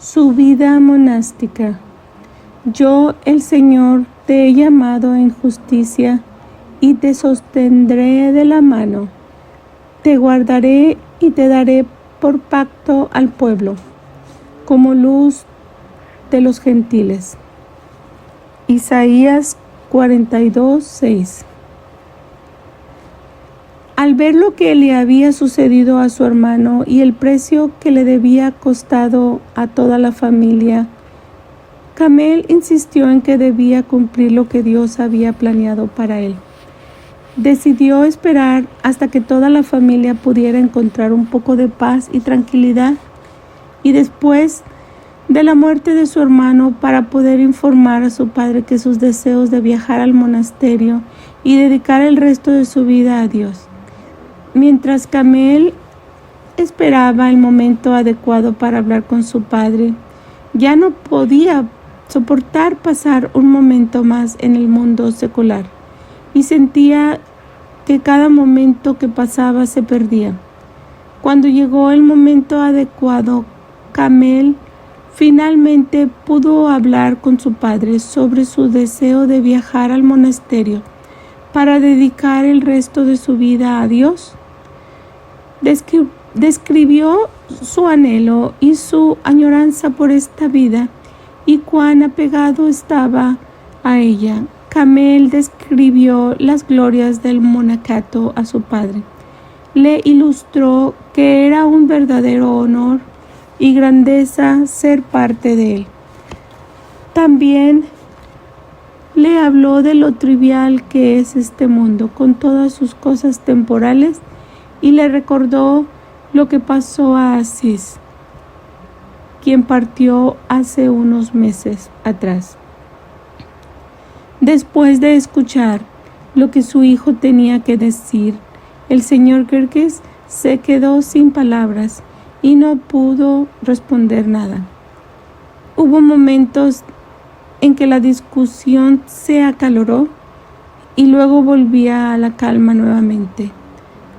Su vida monástica. Yo, el Señor, te he llamado en justicia y te sostendré de la mano. Te guardaré y te daré por pacto al pueblo, como luz de los gentiles. Isaías 42:6. Al ver lo que le había sucedido a su hermano y el precio que le debía costado a toda la familia, Camel insistió en que debía cumplir lo que Dios había planeado para él. Decidió esperar hasta que toda la familia pudiera encontrar un poco de paz y tranquilidad, y después de la muerte de su hermano, para poder informar a su padre que sus deseos de viajar al monasterio y dedicar el resto de su vida a Dios. Mientras Camel esperaba el momento adecuado para hablar con su padre, ya no podía soportar pasar un momento más en el mundo secular y sentía que cada momento que pasaba se perdía. Cuando llegó el momento adecuado, Camel finalmente pudo hablar con su padre sobre su deseo de viajar al monasterio para dedicar el resto de su vida a Dios. Describió su anhelo y su añoranza por esta vida y cuán apegado estaba a ella. Camel describió las glorias del monacato a su padre. Le ilustró que era un verdadero honor y grandeza ser parte de él. También le habló de lo trivial que es este mundo con todas sus cosas temporales y le recordó lo que pasó a Asís, quien partió hace unos meses atrás. Después de escuchar lo que su hijo tenía que decir, el señor Gerges se quedó sin palabras y no pudo responder nada. Hubo momentos en que la discusión se acaloró y luego volvía a la calma nuevamente,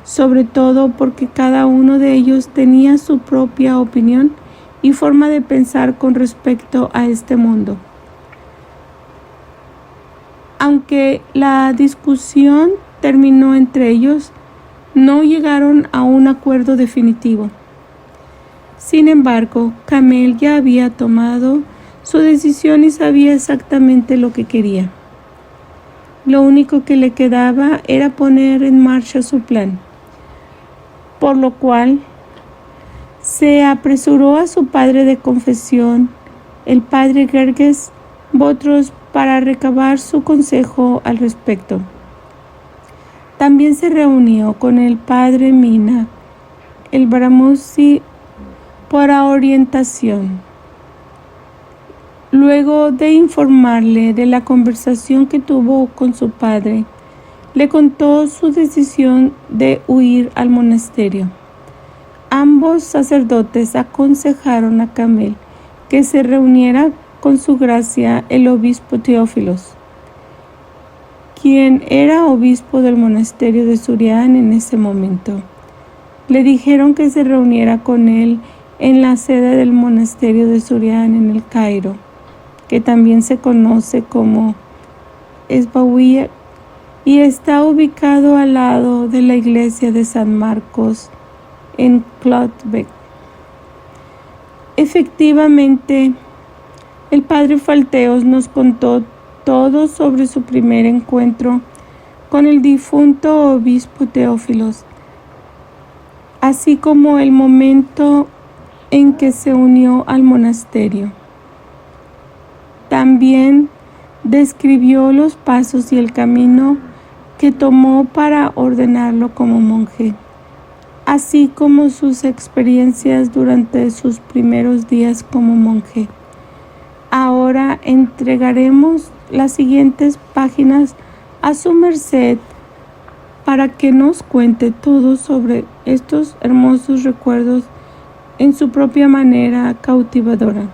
sobre todo porque cada uno de ellos tenía su propia opinión y forma de pensar con respecto a este mundo. Aunque la discusión terminó entre ellos, no llegaron a un acuerdo definitivo. Sin embargo, Camel ya había tomado su decisión y sabía exactamente lo que quería. Lo único que le quedaba era poner en marcha su plan, por lo cual se apresuró a su padre de confesión, el padre Gerges Botros, para recabar su consejo al respecto. También se reunió con el padre Mina, el Brahmusi, para orientación. Luego de informarle de la conversación que tuvo con su padre, le contó su decisión de huir al monasterio. Ambos sacerdotes aconsejaron a Camel que se reuniera con su gracia el obispo Teófilos, quien era obispo del monasterio de Surián en ese momento. Le dijeron que se reuniera con él en la sede del monasterio de Surián en el Cairo, que también se conoce como Esbawiya, y está ubicado al lado de la iglesia de San Marcos en Clotbeck. Efectivamente, el padre Falteos nos contó todo sobre su primer encuentro con el difunto obispo Teófilos, así como el momento en que se unió al monasterio. También describió los pasos y el camino que tomó para ordenarlo como monje, así como sus experiencias durante sus primeros días como monje. Ahora entregaremos las siguientes páginas a su merced para que nos cuente todo sobre estos hermosos recuerdos en su propia manera cautivadora.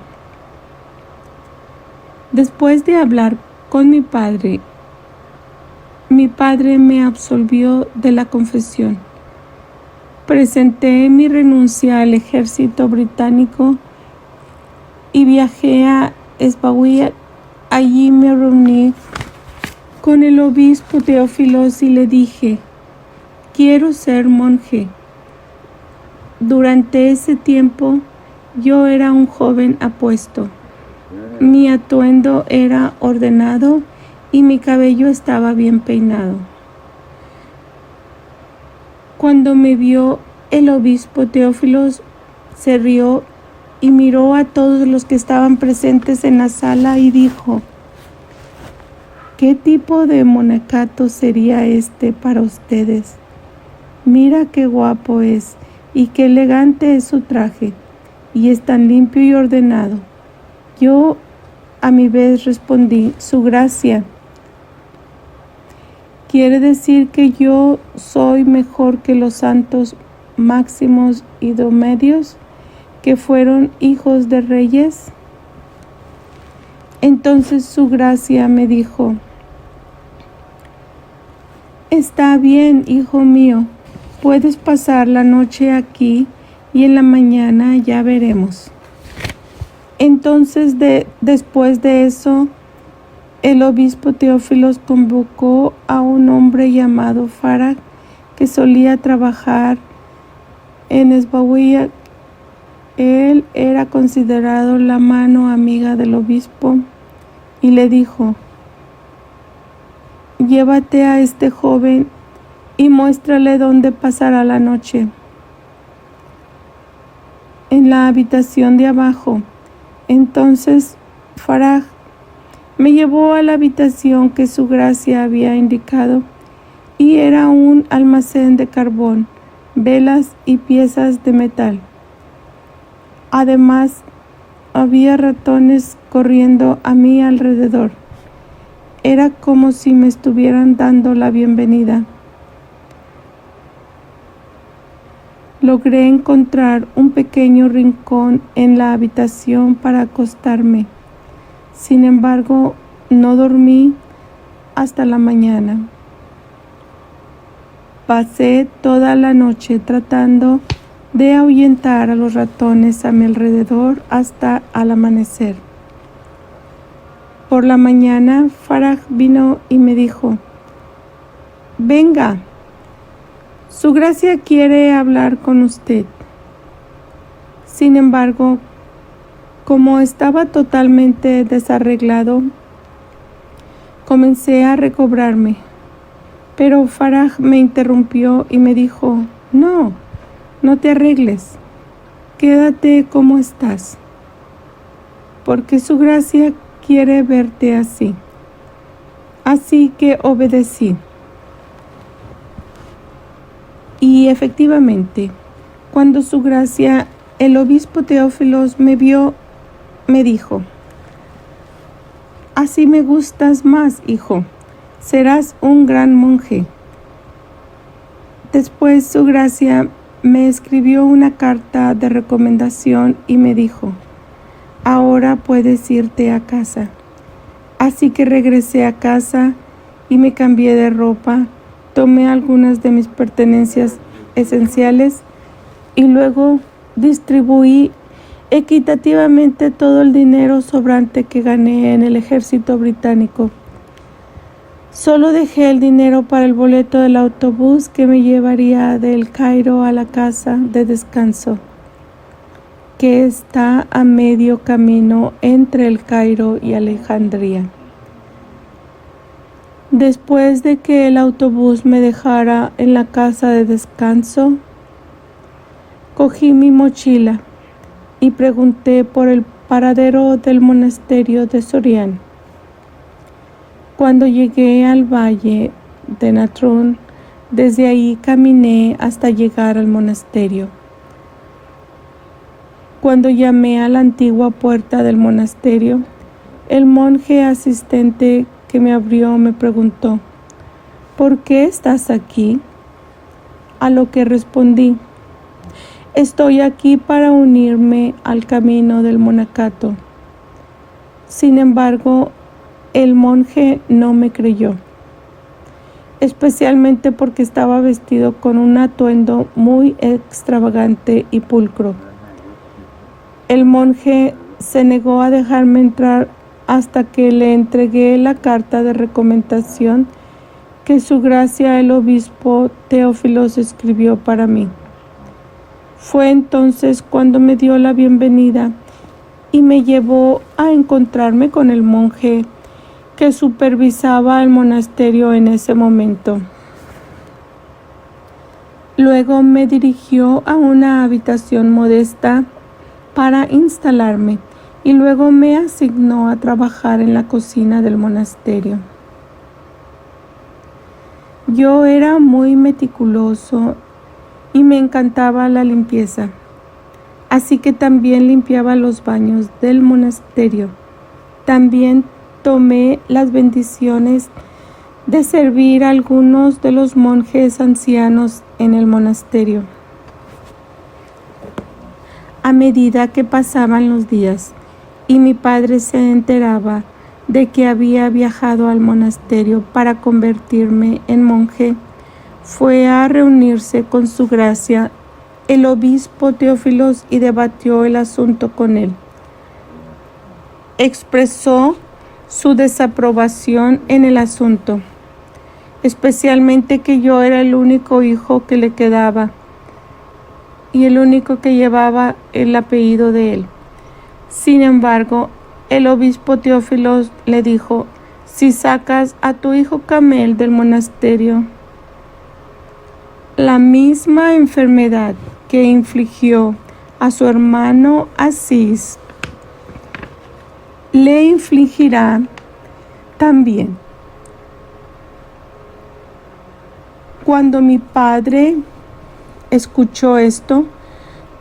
Después de hablar con mi padre me absolvió de la confesión. Presenté mi renuncia al ejército británico y viajé a Esbahuía. Allí me reuní con el obispo Teófilos y le dije: quiero ser monje. Durante ese tiempo yo era un joven apuesto. Mi atuendo era ordenado y mi cabello estaba bien peinado. Cuando me vio, el obispo Teófilos se rió y miró a todos los que estaban presentes en la sala y dijo: ¿qué tipo de monacato sería este para ustedes? Mira qué guapo es y qué elegante es su traje, y es tan limpio y ordenado. Yo a mi vez respondí: su gracia. ¿Quiere decir que yo soy mejor que los santos Máximos y Domedios, que fueron hijos de reyes? Entonces su gracia me dijo: está bien, hijo mío, puedes pasar la noche aquí y en la mañana ya veremos. Entonces después de eso, el obispo Teófilos convocó a un hombre llamado Farag, que solía trabajar en Esbahuía. Él era considerado la mano amiga del obispo, y le dijo: llévate a este joven y muéstrale dónde pasará la noche. En la habitación de abajo. Entonces Farag me llevó a la habitación que su gracia había indicado, y era un almacén de carbón, velas y piezas de metal. Además, había ratones corriendo a mi alrededor. Era como si me estuvieran dando la bienvenida. Logré encontrar un pequeño rincón en la habitación para acostarme. Sin embargo, no dormí hasta la mañana. Pasé toda la noche tratando de ahuyentar a los ratones a mi alrededor hasta al amanecer. Por la mañana, Farag vino y me dijo: venga, su gracia quiere hablar con usted. Sin embargo, como estaba totalmente desarreglado, comencé a recobrarme. Pero Farag me interrumpió y me dijo: no te arregles, quédate como estás, porque su gracia quiere verte así. Así que obedecí. Y efectivamente, cuando su gracia, el obispo Teófilos, me vio, me dijo: así me gustas más, hijo, serás un gran monje. Después su gracia me escribió una carta de recomendación y me dijo: ahora puedes irte a casa. Así que regresé a casa y me cambié de ropa, tomé algunas de mis pertenencias esenciales y luego distribuí equitativamente todo el dinero sobrante que gané en el ejército británico. Solo dejé el dinero para el boleto del autobús que me llevaría del Cairo a la casa de descanso, que está a medio camino entre el Cairo y Alejandría. Después de que el autobús me dejara en la casa de descanso, cogí mi mochila y pregunté por el paradero del monasterio de Sorián. Cuando llegué al valle de Natrún, desde ahí caminé hasta llegar al monasterio. Cuando llamé a la antigua puerta del monasterio, el monje asistente que me abrió me preguntó: ¿por qué estás aquí? A lo que respondí: estoy aquí para unirme al camino del monacato. Sin embargo, el monje no me creyó, especialmente porque estaba vestido con un atuendo muy extravagante y pulcro. El monje se negó a dejarme entrar hasta que le entregué la carta de recomendación que Su Gracia el obispo Teófilos escribió para mí. Fue entonces cuando me dio la bienvenida y me llevó a encontrarme con el monje que supervisaba el monasterio en ese momento. Luego me dirigió a una habitación modesta para instalarme y luego me asignó a trabajar en la cocina del monasterio. Yo era muy meticuloso y me encantaba la limpieza, así que también limpiaba los baños del monasterio. También tomé las bendiciones de servir a algunos de los monjes ancianos en el monasterio. A medida que pasaban los días y mi padre se enteraba de que había viajado al monasterio para convertirme en monje, fue a reunirse con Su Gracia el obispo Teófilos y debatió el asunto con él. Expresó su desaprobación en el asunto, especialmente que yo era el único hijo que le quedaba y el único que llevaba el apellido de él. Sin embargo, el obispo Teófilos le dijo: si sacas a tu hijo Camel del monasterio, la misma enfermedad que infligió a su hermano Asís le infligirá también. Cuando mi padre escuchó esto,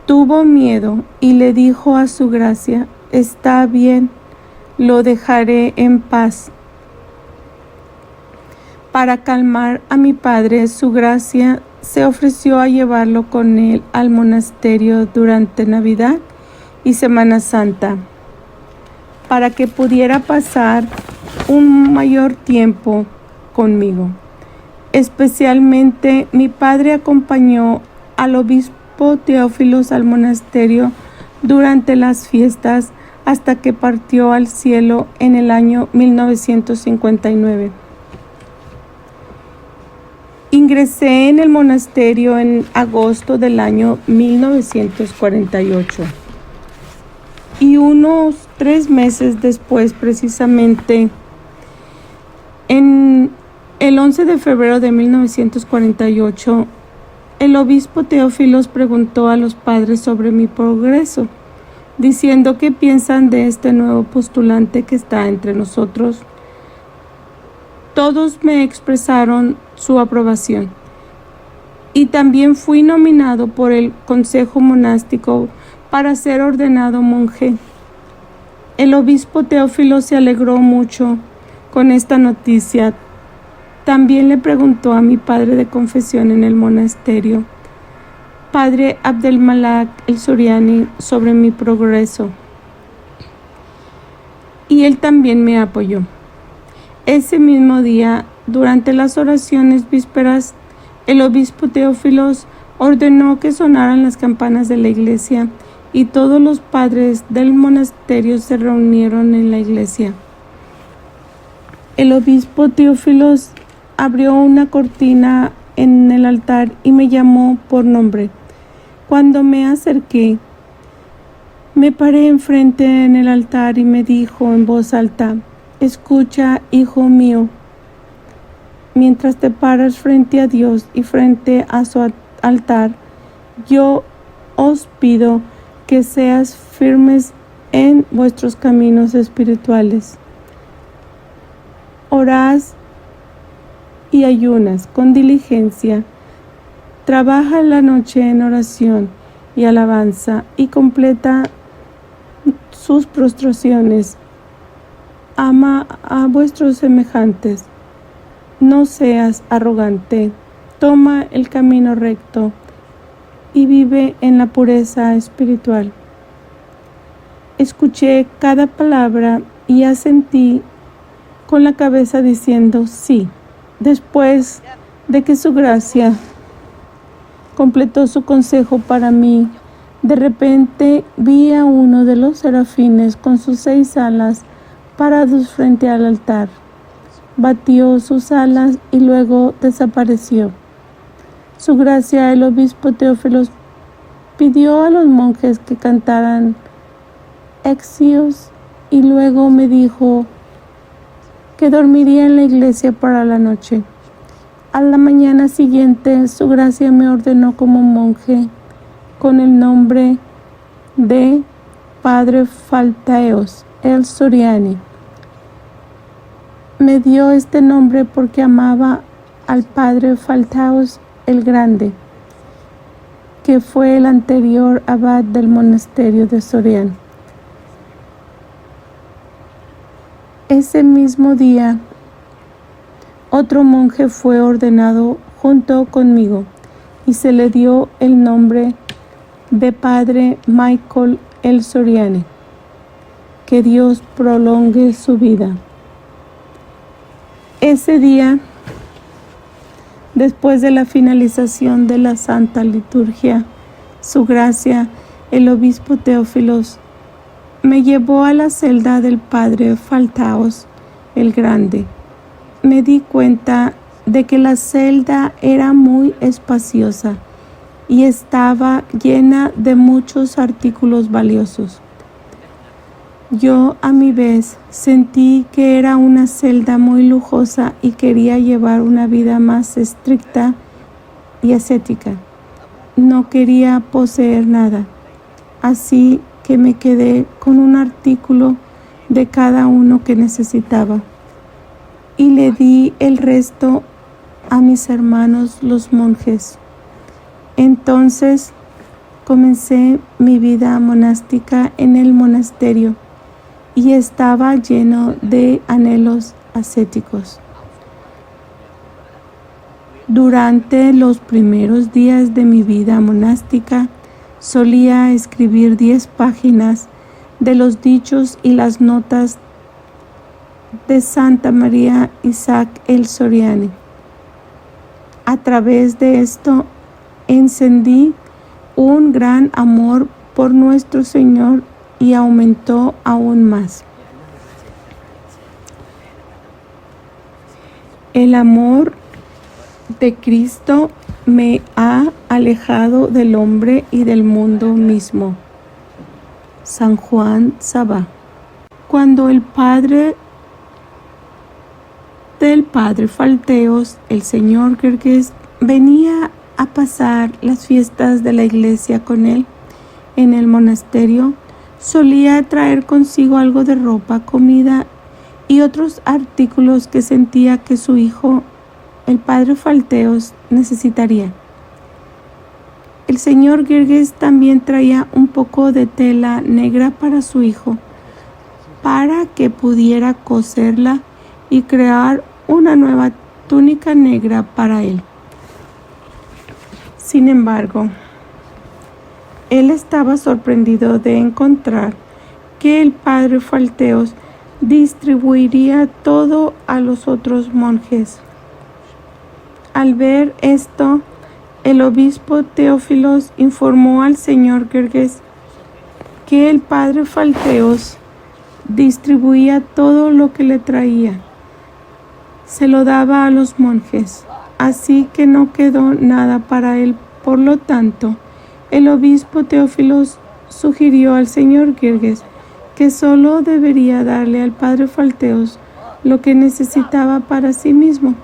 tuvo miedo y le dijo a Su Gracia: está bien, lo dejaré en paz. Para calmar a mi padre, Su Gracia se ofreció a llevarlo con él al monasterio durante Navidad y Semana Santa, para que pudiera pasar un mayor tiempo conmigo. Especialmente mi padre acompañó al obispo Teófilos al monasterio durante las fiestas hasta que partió al cielo en el año 1959. Ingresé en el monasterio en agosto del año 1948 y unos 3 meses después, precisamente en el 11 de febrero de 1948, el obispo Teófilos preguntó a los padres sobre mi progreso, diciendo: ¿qué piensan de este nuevo postulante que está entre nosotros? Todos me expresaron su aprobación y también fui nominado por el consejo monástico para ser ordenado monje. El obispo Teófilo se alegró mucho con esta noticia. También le preguntó a mi padre de confesión en el monasterio, padre Abdelmalak el Suriani, sobre mi progreso, y él también me apoyó. Ese mismo día, durante las oraciones vísperas, el obispo Teófilos ordenó que sonaran las campanas de la iglesia y todos los padres del monasterio se reunieron en la iglesia. El obispo Teófilos abrió una cortina en el altar y me llamó por nombre. Cuando me acerqué, me paré enfrente en el altar y me dijo en voz alta: escucha, hijo mío, mientras te paras frente a Dios y frente a su altar, yo os pido que seas firmes en vuestros caminos espirituales. Orás y ayunas con diligencia. Trabaja la noche en oración y alabanza y completa sus prostraciones. Ama a vuestros semejantes. No seas arrogante. Toma el camino recto y vive en la pureza espiritual. Escuché cada palabra y asentí con la cabeza diciendo sí. Después de que Su Gracia completó su consejo para mí, De repente vi a uno de los serafines con sus 6 alas parados frente al altar. Batió sus alas y luego desapareció. Su gracia, el obispo Teófilos pidió a los monjes que cantaran Expios y luego me dijo que dormiría en la iglesia para la noche. A la mañana siguiente, su gracia me ordenó como monje con el nombre de Padre Faltaeos el Soriani. Me dio este nombre porque amaba al Padre Faltaeos el Grande, que fue el anterior abad del monasterio de Sorián. Ese mismo día, otro monje fue ordenado junto conmigo y se le dio el nombre de Padre Michael el Soriani. Que Dios prolongue su vida. Ese día, después de la finalización de la Santa Liturgia, su gracia, el obispo Teófilos, me llevó a la celda del Padre Faltaeos el Grande. Me di cuenta de que la celda era muy espaciosa y estaba llena de muchos artículos valiosos. Yo, a mi vez, sentí que era una celda muy lujosa y quería llevar una vida más estricta y ascética. No quería poseer nada, así que me quedé con un artículo de cada uno que necesitaba y le di el resto a mis hermanos los monjes. Entonces comencé mi vida monástica en el monasterio y estaba lleno de anhelos ascéticos. Durante los primeros días de mi vida monástica, solía escribir 10 páginas de los dichos y las notas de Santa María Isaac el Soriani. A través de esto encendí un gran amor por nuestro Señor y aumentó aún más. El amor de Cristo me ha alejado del hombre y del mundo mismo. San Juan Sabá. Cuando el padre Faltaeos, el señor Gerges, venía a pasar las fiestas de la iglesia con él en el monasterio, solía traer consigo algo de ropa, comida y otros artículos que sentía que su hijo, el padre Faltaeos, necesitaría. El señor Gerges también traía un poco de tela negra para su hijo, para que pudiera coserla y crear una nueva túnica negra para él. Sin embargo, él estaba sorprendido de encontrar que el padre Faltaeos distribuiría todo a los otros monjes. Al ver esto, el obispo Teófilos informó al señor Gerges que el padre Faltaeos distribuía todo lo que le traía. Se lo daba a los monjes, así que no quedó nada para él. Por lo tanto, el obispo Teófilos sugirió al señor Gerges que solo debería darle al padre Faltaeos lo que necesitaba para sí mismo,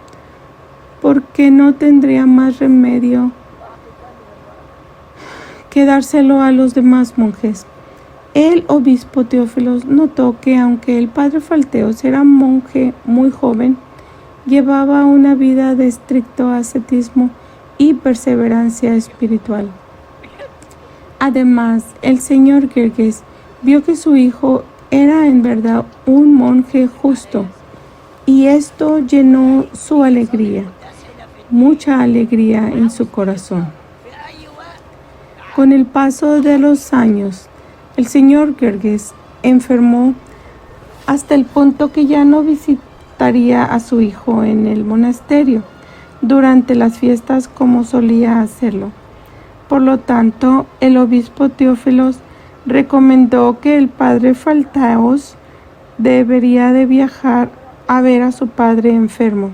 porque no tendría más remedio que dárselo a los demás monjes. El obispo Teófilos notó que aunque el padre Faltaeos era monje muy joven, llevaba una vida de estricto ascetismo y perseverancia espiritual. Además, el señor Gerges vio que su hijo era en verdad un monje justo, y esto llenó su alegría, mucha alegría en su corazón. Con el paso de los años, el señor Gerges enfermó hasta el punto que ya no visitaría a su hijo en el monasterio durante las fiestas como solía hacerlo. Por lo tanto, el obispo Teófilos recomendó que el padre Faltaos debería de viajar a ver a su padre enfermo.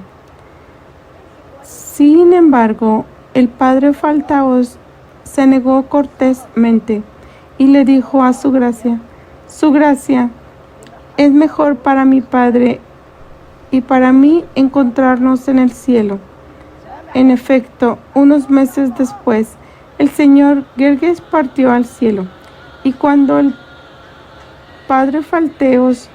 Sin embargo, el padre Faltaos se negó cortésmente y le dijo a su gracia, es mejor para mi padre y para mí encontrarnos en el cielo. En efecto, unos meses después, el señor Gerges partió al cielo, y cuando el padre Faltaos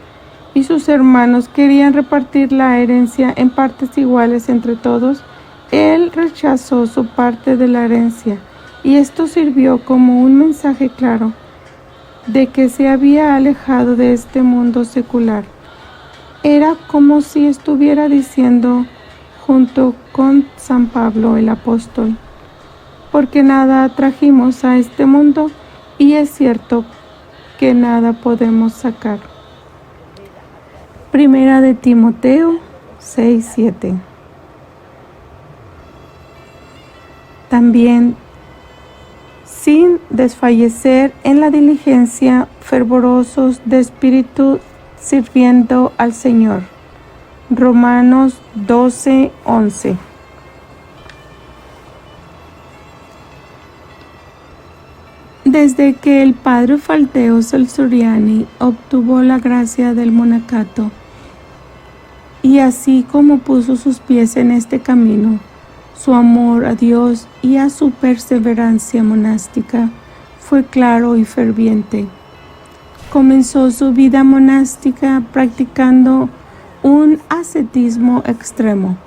y sus hermanos querían repartir la herencia en partes iguales entre todos, él rechazó su parte de la herencia, y esto sirvió como un mensaje claro de que se había alejado de este mundo secular. Era como si estuviera diciendo, junto con San Pablo el apóstol, porque nada trajimos a este mundo y es cierto que nada podemos sacar. Primera de Timoteo 6:7. También, sin desfallecer en la diligencia, fervorosos de espíritu, sirviendo al Señor. Romanos 12:11. Desde que el padre Faltaos el Soriani obtuvo la gracia del monacato, y así como puso sus pies en este camino, su amor a Dios y a su perseverancia monástica fue claro y ferviente. Comenzó su vida monástica practicando un ascetismo extremo,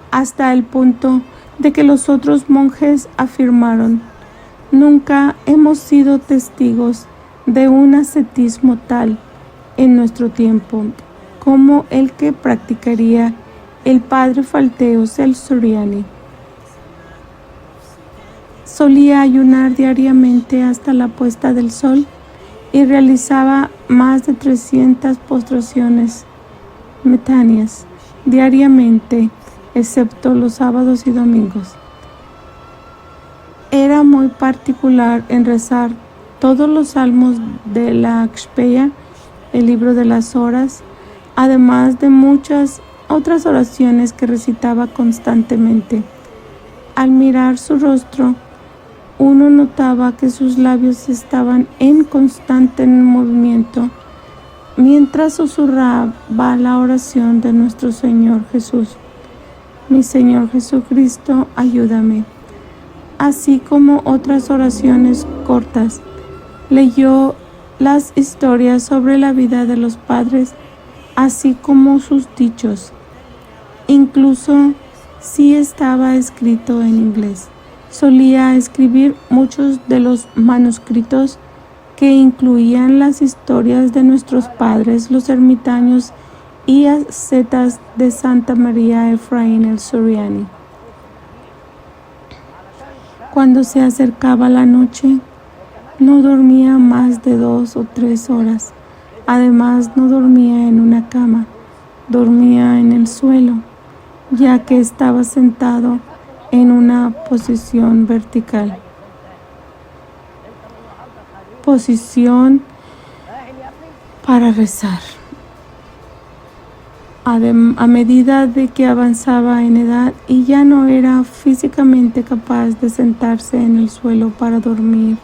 hasta el punto de que los otros monjes afirmaron: nunca hemos sido testigos de un ascetismo tal en nuestro tiempo como el que practicaría el padre Faltaos el Soriani. Solía ayunar diariamente hasta la puesta del sol y realizaba más de 300 postraciones metáneas diariamente, excepto los sábados y domingos. Era muy particular en rezar todos los salmos de la Akshpeya, el libro de las horas, además de muchas otras oraciones que recitaba constantemente. Al mirar su rostro, uno notaba que sus labios estaban en constante movimiento mientras susurraba la oración de nuestro Señor Jesús: mi Señor Jesucristo, ayúdame. Así como otras oraciones cortas. Leyó las historias sobre la vida de los padres, así como sus dichos, incluso si estaba escrito en inglés. Solía escribir muchos de los manuscritos que incluían las historias de nuestros padres, los ermitaños y ascetas de Santa María Efraín el Soriani. Cuando se acercaba la noche, no dormía más de 2 o 3 horas. Además, no dormía en una cama, dormía en el suelo, ya que estaba sentado en una posición vertical. Posición para rezar. A medida de que avanzaba en edad y ya no era físicamente capaz de sentarse en el suelo para dormir,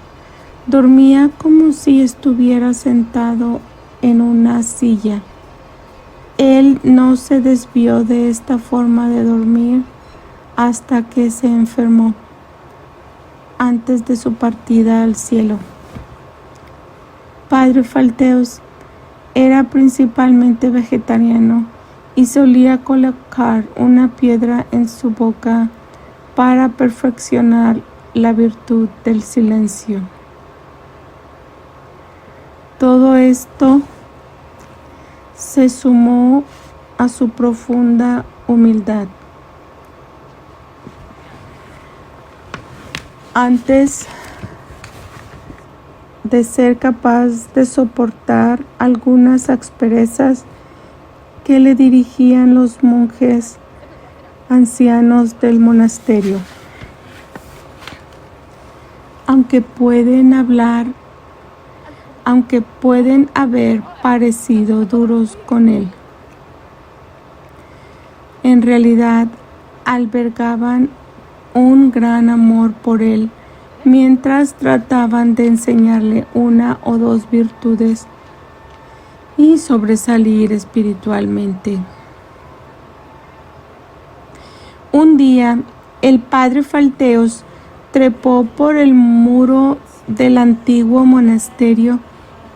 dormía como si estuviera sentado en una silla. Él no se desvió de esta forma de dormir hasta que se enfermó, antes de su partida al cielo. Padre Faltaos era principalmente vegetariano y solía colocar una piedra en su boca para perfeccionar la virtud del silencio. Todo esto se sumó a su profunda humildad. Antes de ser capaz de soportar algunas asperezas que le dirigían los monjes ancianos del monasterio. aunque pueden haber parecido duros con él. En realidad, albergaban un gran amor por él mientras trataban de enseñarle una o dos virtudes y sobresalir espiritualmente. Un día, el padre Falteos trepó por el muro del antiguo monasterio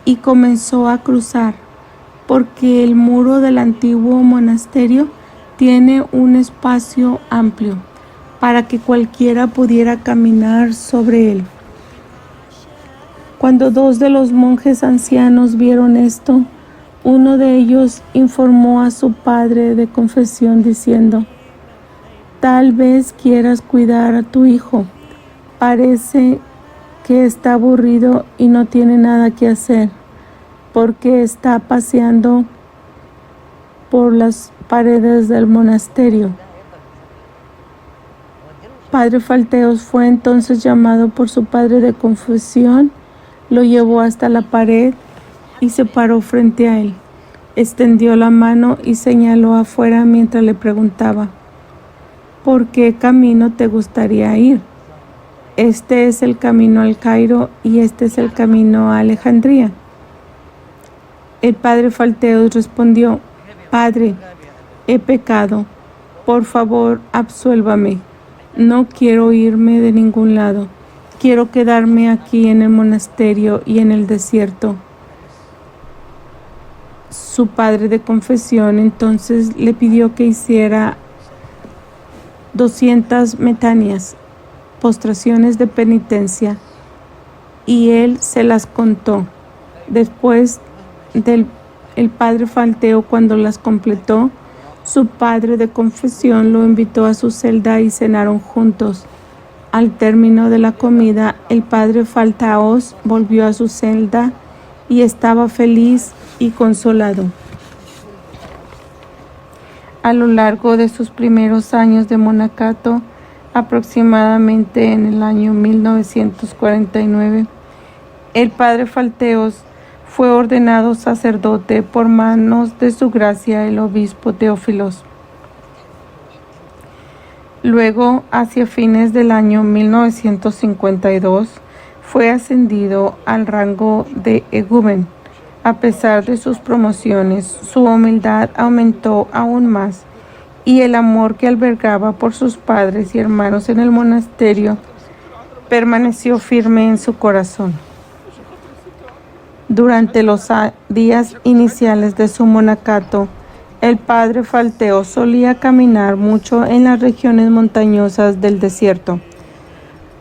y comenzó a cruzar, porque el muro del antiguo monasterio tiene un espacio amplio para que cualquiera pudiera caminar sobre él. Cuando dos de los monjes ancianos vieron esto, uno de ellos informó a su padre de confesión diciendo: «Tal vez quieras cuidar a tu hijo. Parece que está aburrido y no tiene nada que hacer, porque está paseando por las paredes del monasterio». Padre Falteos fue entonces llamado por su padre de confesión, lo llevó hasta la pared y se paró frente a él. Extendió la mano y señaló afuera mientras le preguntaba: «¿Por qué camino te gustaría ir? Este es el camino al Cairo y este es el camino a Alejandría». El padre Falteos respondió: «Padre, he pecado. Por favor, absuélvame. No quiero irme de ningún lado. Quiero quedarme aquí en el monasterio y en el desierto». Su padre de confesión entonces le pidió que hiciera 200 metanias, postraciones de penitencia, y él se las contó. Después el padre Falteo, cuando las completó, su padre de confesión lo invitó a su celda y cenaron juntos. Al término de la comida, el padre Faltaos volvió a su celda y estaba feliz y consolado. A lo largo de sus primeros años de monacato, aproximadamente en el año 1949, el padre Falteos fue ordenado sacerdote por manos de su gracia el obispo Teófilos. Luego, hacia fines del año 1952, fue ascendido al rango de egúmen. A pesar de sus promociones, su humildad aumentó aún más y el amor que albergaba por sus padres y hermanos en el monasterio permaneció firme en su corazón. Durante los días iniciales de su monacato, el padre Falteo solía caminar mucho en las regiones montañosas del desierto.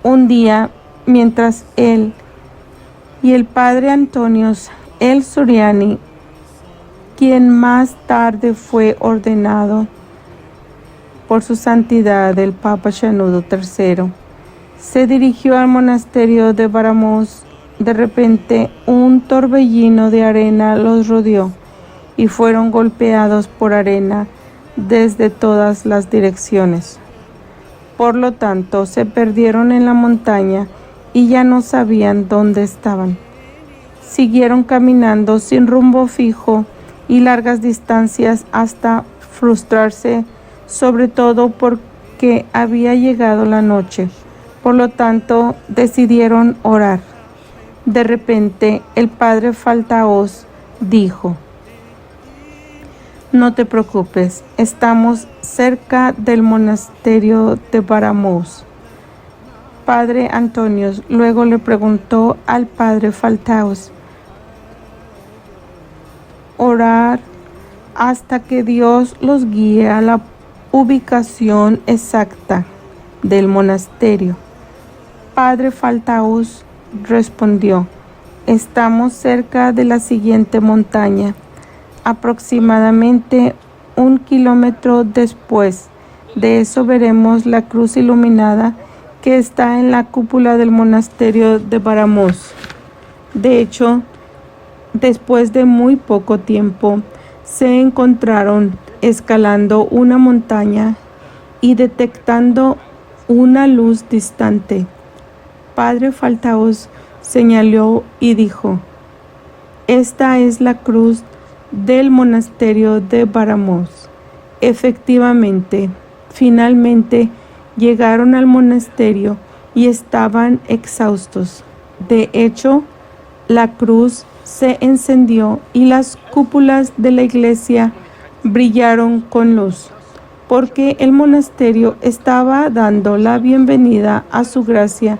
Un día, mientras él y el padre Antonios el Suriani, quien más tarde fue ordenado por su santidad el Papa Shenouda III, se dirigió al monasterio de Baramos, de repente un torbellino de arena los rodeó y fueron golpeados por arena desde todas las direcciones. Por lo tanto, se perdieron en la montaña y ya no sabían dónde estaban. Siguieron caminando sin rumbo fijo y largas distancias hasta frustrarse, sobre todo porque había llegado la noche. Por lo tanto, decidieron orar. De repente, el padre Faltaos dijo: «No te preocupes, estamos cerca del monasterio de Baramos». Padre Antonios luego le preguntó al padre Faltaos: «Orar hasta que Dios los guíe a la ubicación exacta del monasterio». Padre Faltaos respondió: «Estamos cerca de la siguiente montaña, aproximadamente 1 kilómetro después de eso veremos la cruz iluminada que está en la cúpula del monasterio de Baramos». De hecho, después de muy poco tiempo, se encontraron escalando una montaña y detectando una luz distante. padre Faltaos señaló y dijo: «Esta es la cruz del monasterio de Baramos». Efectivamente, finalmente llegaron al monasterio y estaban exhaustos. De hecho, la cruz se encendió y las cúpulas de la iglesia brillaron con luz, porque el monasterio estaba dando la bienvenida a su gracia.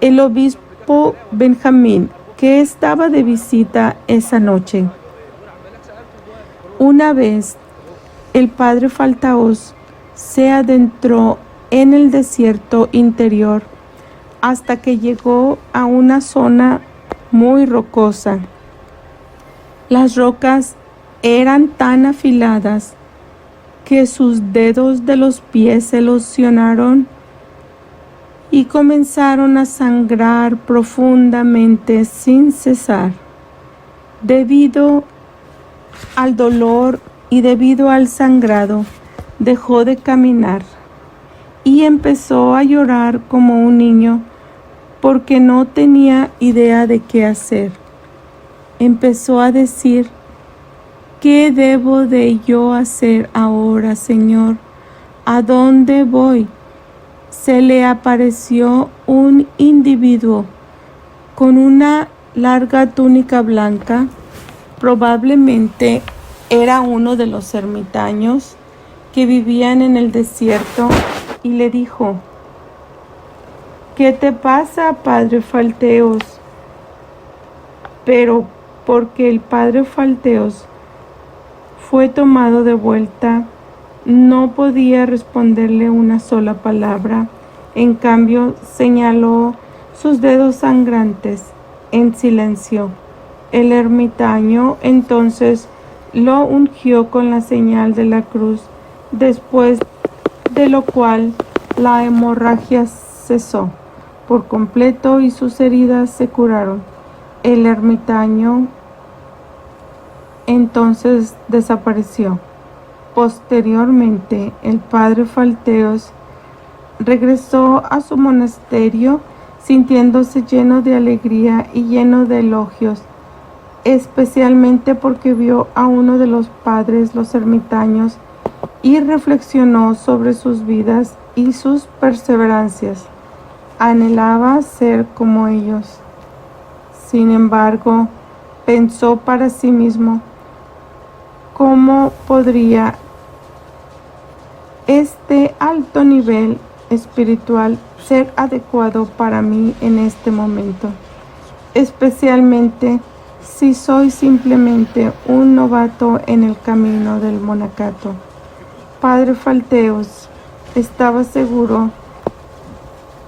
El obispo Benjamín, que estaba de visita esa noche. Una vez el padre Faltaos se adentró en el desierto interior hasta que llegó a una zona muy rocosa. Las rocas eran tan afiladas que sus dedos de los pies se lesionaron y comenzaron a sangrar profundamente sin cesar. Debido al dolor y debido al sangrado, dejó de caminar y empezó a llorar como un niño porque no tenía idea de qué hacer. Empezó a decir: «¿Qué debo de yo hacer ahora, Señor? ¿A dónde voy?». Se le apareció un individuo con una larga túnica blanca. Probablemente era uno de los ermitaños que vivían en el desierto, y le dijo: «¿Qué te pasa, padre Faltaos?». Pero porque el padre Faltaos fue tomado de vuelta, no podía responderle una sola palabra. En cambio, señaló sus dedos sangrantes en silencio. El ermitaño entonces lo ungió con la señal de la cruz, después de lo cual la hemorragia cesó por completo y sus heridas se curaron. El ermitaño entonces desapareció. Posteriormente, el padre Faltaos regresó a su monasterio sintiéndose lleno de alegría y lleno de elogios, especialmente porque vio a uno de los padres, los ermitaños, y reflexionó sobre sus vidas y sus perseverancias. Anhelaba ser como ellos. Sin embargo, pensó para sí mismo: ¿cómo podría este alto nivel espiritual ser adecuado para mí en este momento? Especialmente si soy simplemente un novato en el camino del monacato. Padre Faltaos estaba seguro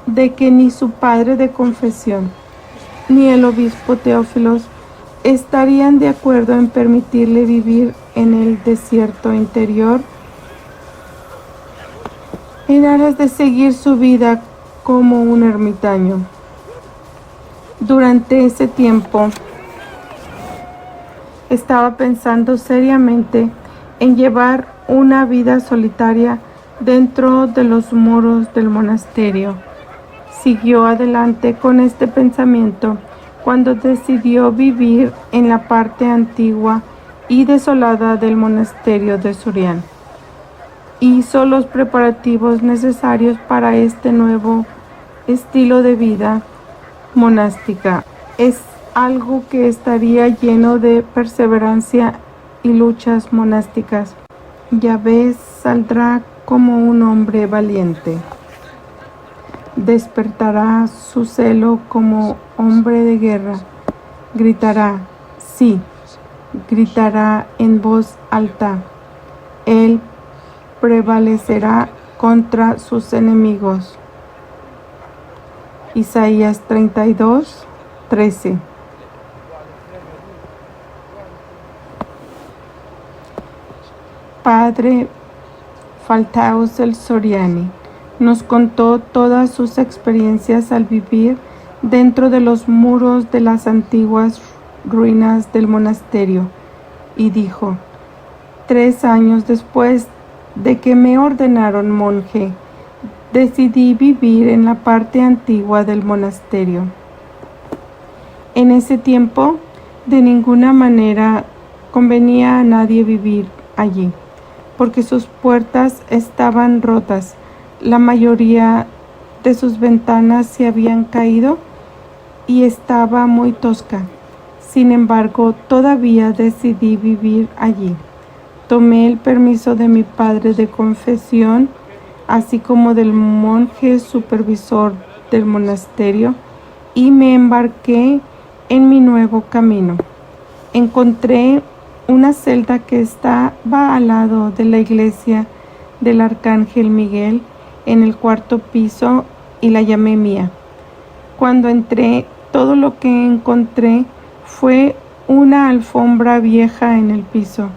de que ni su padre de confesión ni el obispo Teófilos estarían de acuerdo en permitirle vivir en el desierto interior en aras de seguir su vida como un ermitaño. Durante ese tiempo, estaba pensando seriamente en llevar una vida solitaria dentro de los muros del monasterio. Siguió adelante con este pensamiento cuando decidió vivir en la parte antigua y desolada del monasterio de Surian. Hizo los preparativos necesarios para este nuevo estilo de vida monástica. Es algo que estaría lleno de perseverancia y luchas monásticas. Yahvé saldrá como un hombre valiente. Despertará su celo como hombre de guerra. Gritará, sí, gritará en voz alta. Él prevalecerá contra sus enemigos. Isaías 32:13. Padre Faltaos el Soriani nos contó todas sus experiencias al vivir dentro de los muros de las antiguas ruinas del monasterio y dijo: 3 años después de que me ordenaron monje, decidí vivir en la parte antigua del monasterio. En ese tiempo, de ninguna manera convenía a nadie vivir allí, porque sus puertas estaban rotas, la mayoría de sus ventanas se habían caído y estaba muy tosca. Sin embargo, todavía decidí vivir allí. Tomé el permiso de mi padre de confesión, así como del monje supervisor del monasterio, y me embarqué en mi nuevo camino. Encontré una celda que estaba al lado de la iglesia del Arcángel Miguel en el 4º piso y la llamé mía. Cuando entré, todo lo que encontré fue una alfombra vieja en el piso.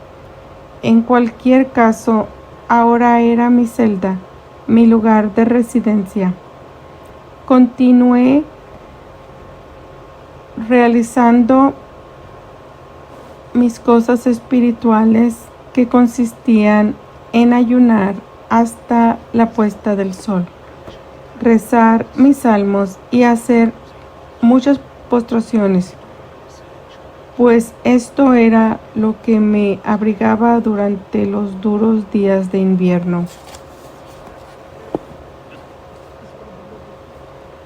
En cualquier caso, ahora era mi celda, mi lugar de residencia. Continué realizando mis cosas espirituales, que consistían en ayunar hasta la puesta del sol, rezar mis salmos y hacer muchas postraciones, pues esto era lo que me abrigaba durante los duros días de invierno.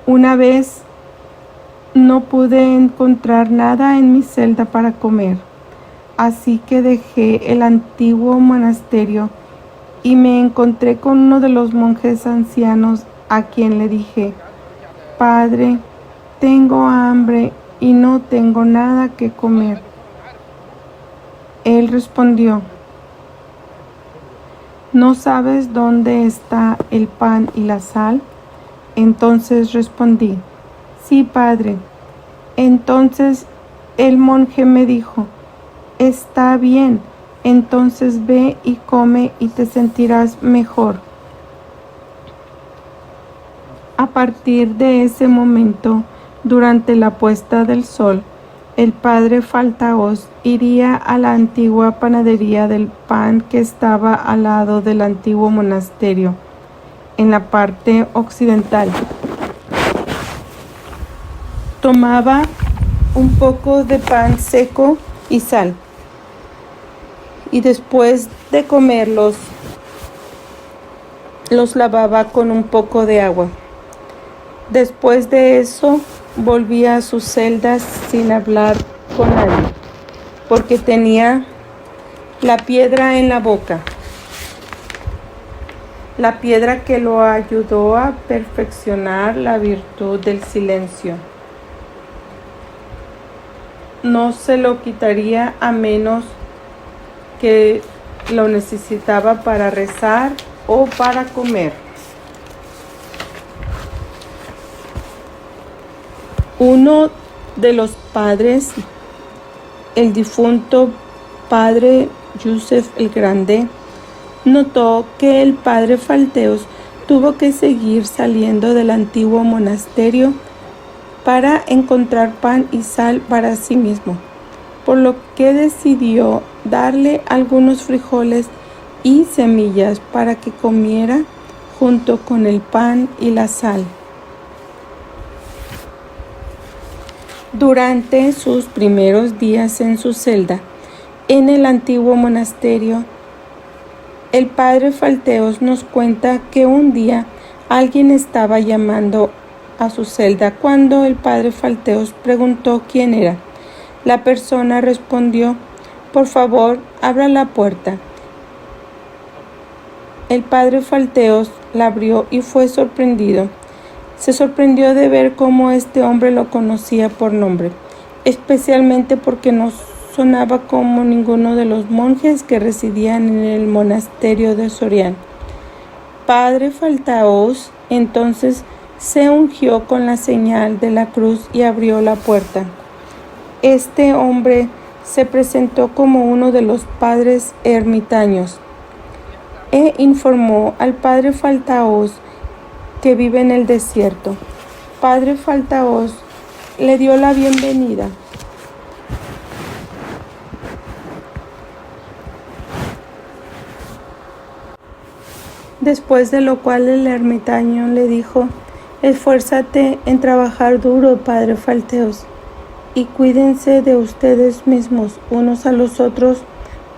Una vez no pude encontrar nada en mi celda para comer, así que dejé el antiguo monasterio y me encontré con uno de los monjes ancianos, a quien le dije: «Padre, tengo hambre y no tengo nada que comer». Él respondió: «¿No sabes dónde está el pan y la sal?». Entonces respondí: «Sí, padre». Entonces el monje me dijo: «Está bien, entonces ve y come y te sentirás mejor». A partir de ese momento, durante la puesta del sol, el padre Faltaos iría a la antigua panadería del pan que estaba al lado del antiguo monasterio, en la parte occidental. Tomaba un poco de pan seco y sal, y después de comerlos, los lavaba con un poco de agua. Después de eso, volvía a sus celdas sin hablar con nadie, porque tenía la piedra en la boca, la piedra que lo ayudó a perfeccionar la virtud del silencio. No se lo quitaría a menos que lo necesitaba para rezar o para comer. Uno de los padres, el difunto padre Yusef el Grande, notó que el padre Falteos tuvo que seguir saliendo del antiguo monasterio para encontrar pan y sal para sí mismo, por lo que decidió darle algunos frijoles y semillas para que comiera junto con el pan y la sal. Durante sus primeros días en su celda, en el antiguo monasterio, el padre Falteos nos cuenta que un día alguien estaba llamando a su celda cuando el padre Falteos preguntó quién era. La persona respondió: «Por favor, abra la puerta». El padre Falteos la abrió y fue sorprendido. Se sorprendió de ver cómo este hombre lo conocía por nombre, especialmente porque no sonaba como ninguno de los monjes que residían en el monasterio de Sorián. Padre Faltaos entonces se ungió con la señal de la cruz y abrió la puerta. Este hombre se presentó como uno de los padres ermitaños e informó al padre Faltaos que vive en el desierto. Padre Faltaos le dio la bienvenida. Después de lo cual el ermitaño le dijo: esfuérzate en trabajar duro, padre Falteos, y cuídense de ustedes mismos unos a los otros,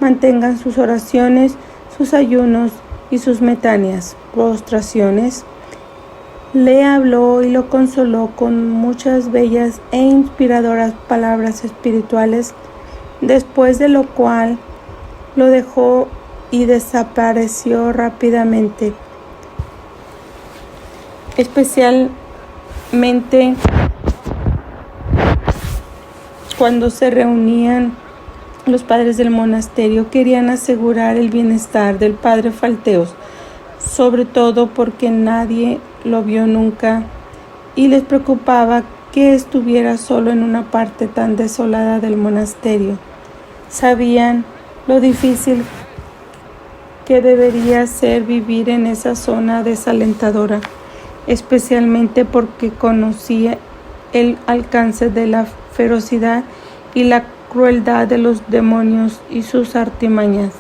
mantengan sus oraciones, sus ayunos y sus metanías, postraciones. Le habló y lo consoló con muchas bellas e inspiradoras palabras espirituales, después de lo cual lo dejó y desapareció rápidamente, especialmente cuando se reunían los padres del monasterio. Querían asegurar el bienestar del padre Falteos, sobre todo porque nadie lo vio nunca y les preocupaba que estuviera solo en una parte tan desolada del monasterio. Sabían lo difícil que debería ser vivir en esa zona desalentadora, especialmente porque conocía el alcance de la ferocidad y la crueldad de los demonios y sus artimañas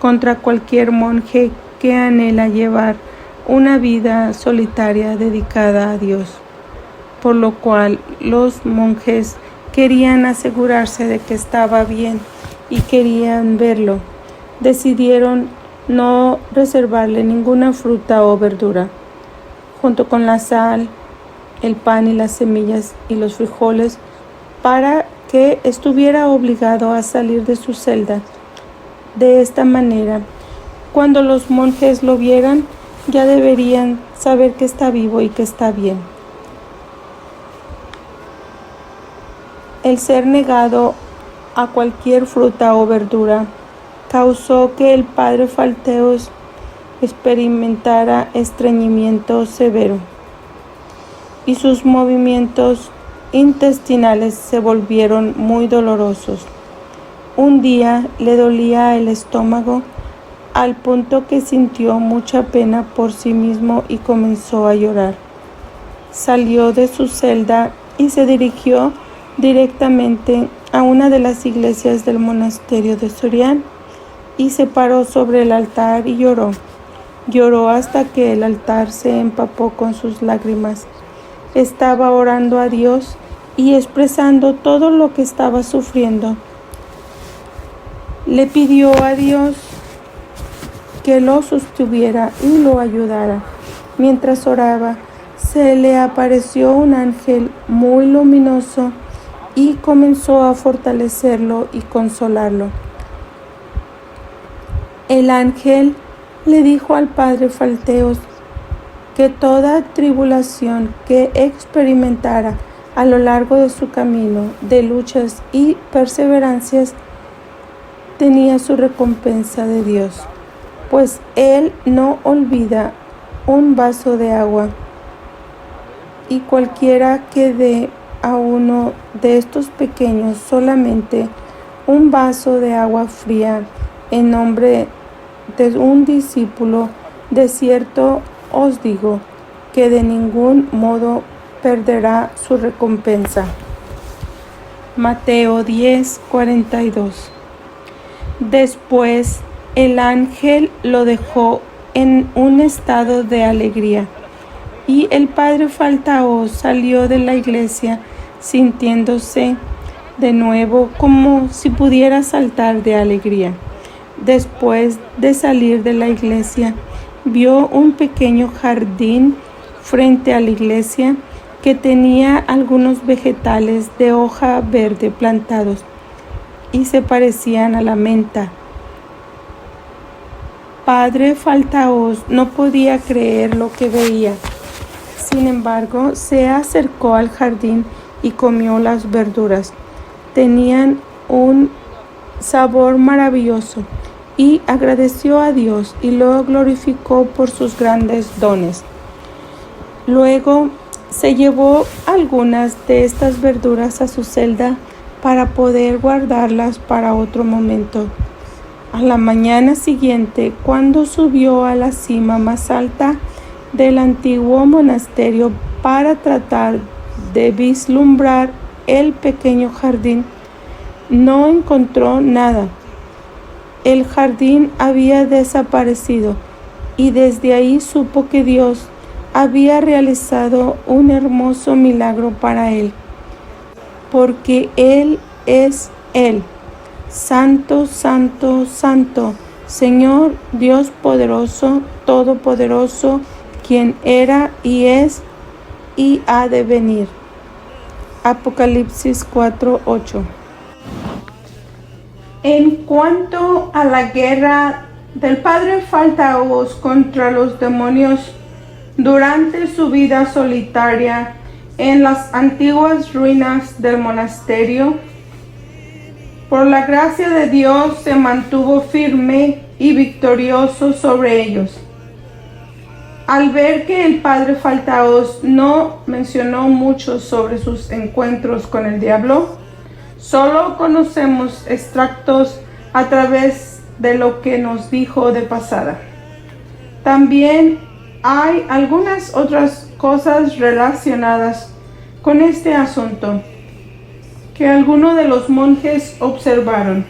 contra cualquier monje que anhela llevar una vida solitaria dedicada a Dios, por lo cual los monjes querían asegurarse de que estaba bien y querían verlo. Decidieron no reservarle ninguna fruta o verdura, junto con la sal, el pan y las semillas y los frijoles, para que estuviera obligado a salir de su celda. De esta manera, cuando los monjes lo vieran, ya deberían saber que está vivo y que está bien. El ser negado a cualquier fruta o verdura causó que el padre Falteos experimentara estreñimiento severo y sus movimientos intestinales se volvieron muy dolorosos. Un día le dolía el estómago al punto que sintió mucha pena por sí mismo y comenzó a llorar. Salió de su celda y se dirigió directamente a una de las iglesias del monasterio de Sorián y se paró sobre el altar y lloró. Lloró hasta que el altar se empapó con sus lágrimas. Estaba orando a Dios y expresando todo lo que estaba sufriendo. Le pidió a Dios que lo sostuviera y lo ayudara. Mientras oraba, se le apareció un ángel muy luminoso y comenzó a fortalecerlo y consolarlo. El ángel le dijo al padre Falteos que toda tribulación que experimentara a lo largo de su camino de luchas y perseverancias tenía su recompensa de Dios, pues Él no olvida un vaso de agua, y cualquiera que dé a uno de estos pequeños solamente un vaso de agua fría en nombre de un discípulo, de cierto os digo que de ningún modo perderá su recompensa. Mateo 10:42. Después el ángel lo dejó en un estado de alegría, y el padre Falteos salió de la iglesia sintiéndose de nuevo como si pudiera saltar de alegría. Después de salir de la iglesia, vio un pequeño jardín frente a la iglesia que tenía algunos vegetales de hoja verde plantados y se parecían a la menta. Padre Falteos no podía creer lo que veía. Sin embargo, se acercó al jardín y comió las verduras. Tenían un sabor maravilloso y agradeció a Dios y lo glorificó por sus grandes dones. Luego se llevó algunas de estas verduras a su celda para poder guardarlas para otro momento. A la mañana siguiente, cuando subió a la cima más alta del antiguo monasterio para tratar de vislumbrar el pequeño jardín, no encontró nada. El jardín había desaparecido y desde ahí supo que Dios había realizado un hermoso milagro para él, porque Él es Él. Santo, santo, santo, Señor Dios poderoso, todopoderoso, quien era y es y ha de venir. Apocalipsis 4:8. En cuanto a la guerra del padre Faltaos contra los demonios durante su vida solitaria en las antiguas ruinas del monasterio, por la gracia de Dios se mantuvo firme y victorioso sobre ellos. Al ver que el padre Faltaos no mencionó mucho sobre sus encuentros con el diablo, solo conocemos extractos a través de lo que nos dijo de pasada. También hay algunas otras cosas relacionadas con este asunto que algunos de los monjes observaron.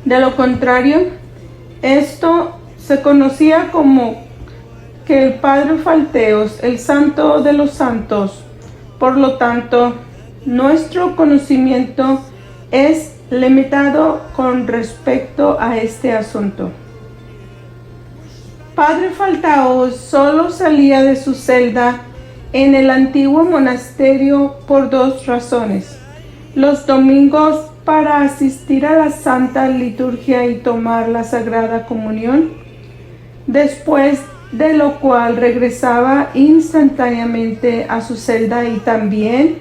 De lo contrario, esto se conocía como que el padre Faltaos, el santo de los santos. Por lo tanto, nuestro conocimiento es limitado con respecto a este asunto. Padre Faltaos solo salía de su celda en el antiguo monasterio por dos razones: los domingos para asistir a la Santa Liturgia y tomar la Sagrada Comunión, después de lo cual regresaba instantáneamente a su celda, y también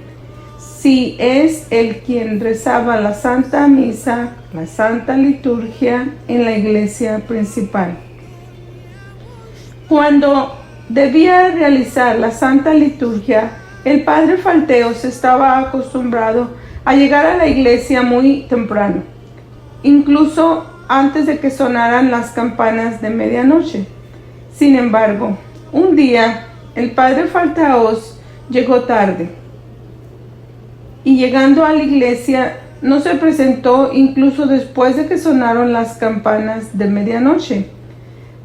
si es él quien rezaba la Santa Misa, la Santa Liturgia en la iglesia principal. Cuando debía realizar la Santa Liturgia, el padre Faltaos estaba acostumbrado a llegar a la iglesia muy temprano, incluso antes de que sonaran las campanas de medianoche. Sin embargo, un día el padre Faltaos llegó tarde y, llegando a la iglesia, no se presentó incluso después de que sonaron las campanas de medianoche.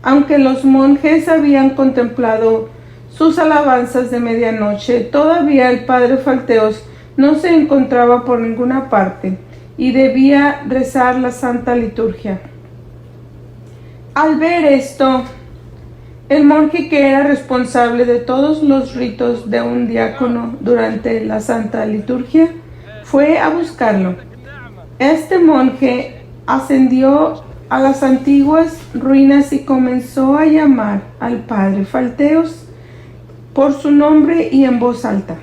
Aunque los monjes habían contemplado sus alabanzas de medianoche, todavía el padre Faltaos no se encontraba por ninguna parte y debía rezar la Santa Liturgia. Al ver esto, el monje que era responsable de todos los ritos de un diácono durante la Santa Liturgia fue a buscarlo. Este monje ascendió a las antiguas ruinas y comenzó a llamar al padre Faltaos por su nombre y en voz alta.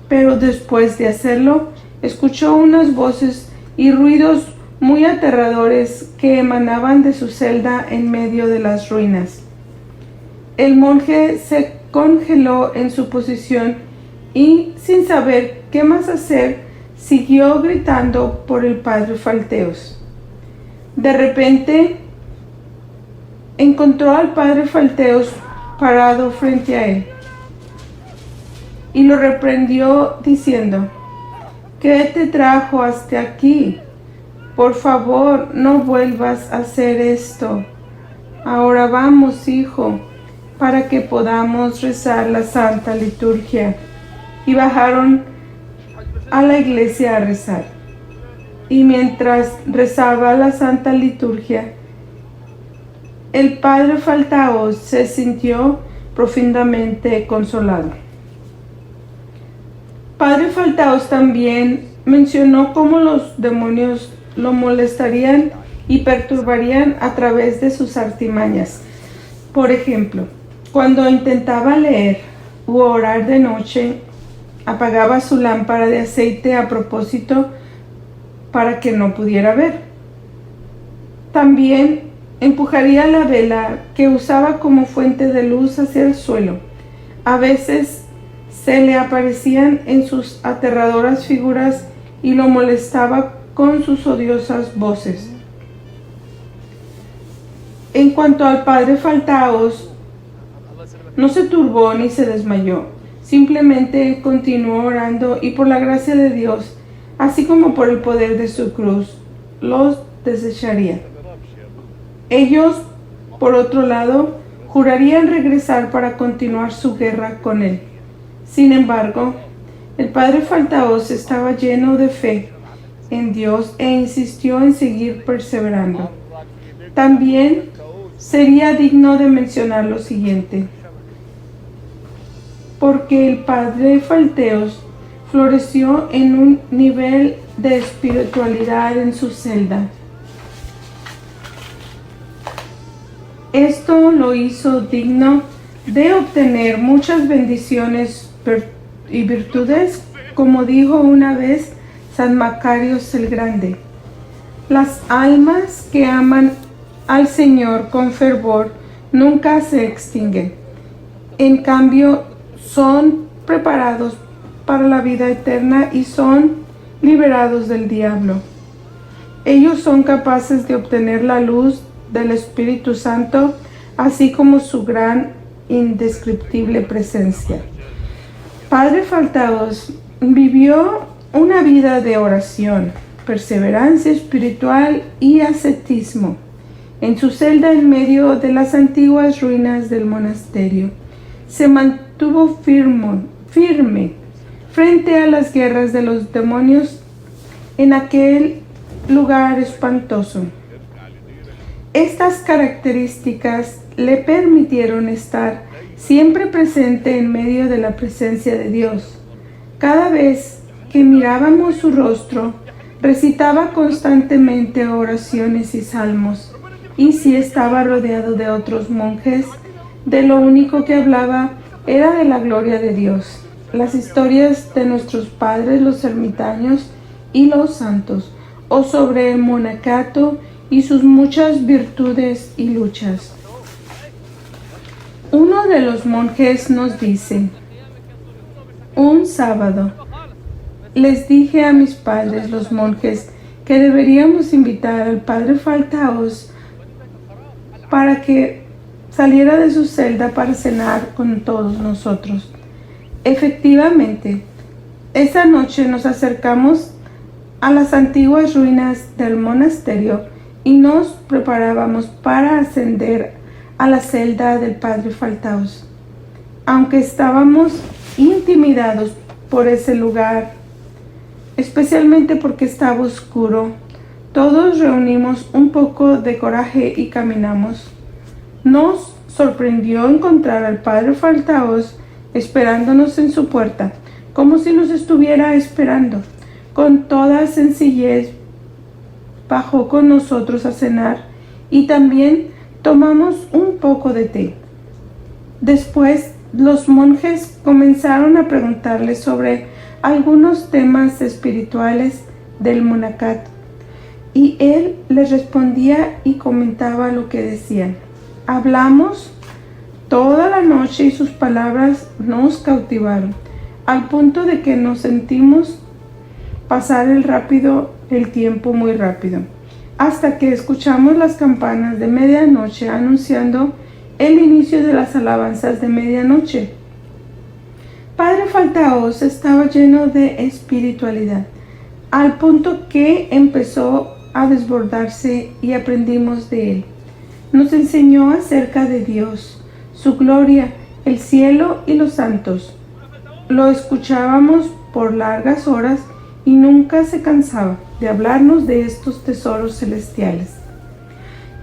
Pero después de hacerlo, escuchó unas voces y ruidos muy aterradores que emanaban de su celda en medio de las ruinas. El monje se congeló en su posición y, sin saber qué más hacer, siguió gritando por el padre Faltaos. De repente, encontró al padre Faltaos parado frente a él y lo reprendió diciendo: ¿Qué te trajo hasta aquí? Por favor, no vuelvas a hacer esto. Ahora vamos, hijo, para que podamos rezar la Santa Liturgia. Y bajaron a la iglesia a rezar. Y mientras rezaba la Santa Liturgia, el padre Faltaos se sintió profundamente consolado. Padre Faltaos también mencionó cómo los demonios lo molestarían y perturbarían a través de sus artimañas. Por ejemplo, cuando intentaba leer u orar de noche, apagaba su lámpara de aceite a propósito para que no pudiera ver. También empujaría la vela que usaba como fuente de luz hacia el suelo. A veces se le aparecían en sus aterradoras figuras y lo molestaba con sus odiosas voces. En cuanto al padre Faltaos, no se turbó ni se desmayó. Simplemente continuó orando y, por la gracia de Dios, así como por el poder de su cruz, los desecharía. Ellos Por otro lado, jurarían regresar para continuar su guerra con él. Sin embargo, el padre Faltaos estaba lleno de fe en Dios e insistió en seguir perseverando. También sería digno de mencionar lo siguiente, porque el padre Faltaos floreció en un nivel de espiritualidad en su celda. Esto lo hizo digno de obtener muchas bendiciones y virtudes, como dijo una vez San Macarios el Grande. Las almas que aman al Señor con fervor nunca se extinguen. En cambio, son preparados para la vida eterna y son liberados del diablo. Ellos son capaces de obtener la luz del Espíritu Santo, así como su gran, indescriptible presencia. Padre Faltaos vivió una vida de oración, perseverancia espiritual y ascetismo en su celda en medio de las antiguas ruinas del monasterio. Se mantuvo firme frente a las guerras de los demonios en aquel lugar espantoso. Estas características le permitieron estar siempre presente en medio de la presencia de Dios. Cada vez que mirábamos su rostro, recitaba constantemente oraciones y salmos, y si estaba rodeado de otros monjes, de lo único que hablaba era de la gloria de Dios, las historias de nuestros padres, los ermitaños y los santos, o sobre el monacato y sus muchas virtudes y luchas. Uno de los monjes nos dice: un sábado les dije a mis padres, los monjes, que deberíamos invitar al padre Faltaos para que saliera de su celda para cenar con todos nosotros. Efectivamente, esa noche nos acercamos a las antiguas ruinas del monasterio y nos preparábamos para ascender a la celda del padre Faltaos. Aunque estábamos intimidados por ese lugar, especialmente porque estaba oscuro, todos reunimos un poco de coraje y caminamos. Nos sorprendió encontrar al padre Faltaos esperándonos en su puerta, como si nos estuviera esperando. Con toda sencillez bajó con nosotros a cenar y también tomamos un poco de té. Después, los monjes comenzaron a preguntarle sobre algunos temas espirituales del monacato, y él les respondía y comentaba lo que decían. Hablamos toda la noche y sus palabras nos cautivaron, al punto de que nos sentimos pasar el tiempo muy rápido, hasta que escuchamos las campanas de medianoche anunciando el inicio de las alabanzas de medianoche. Padre Faltaos estaba lleno de espiritualidad, al punto que empezó a desbordarse y aprendimos de él. Nos enseñó acerca de Dios, su gloria, el cielo y los santos. Lo escuchábamos por largas horas y nunca se cansaba de hablarnos de estos tesoros celestiales.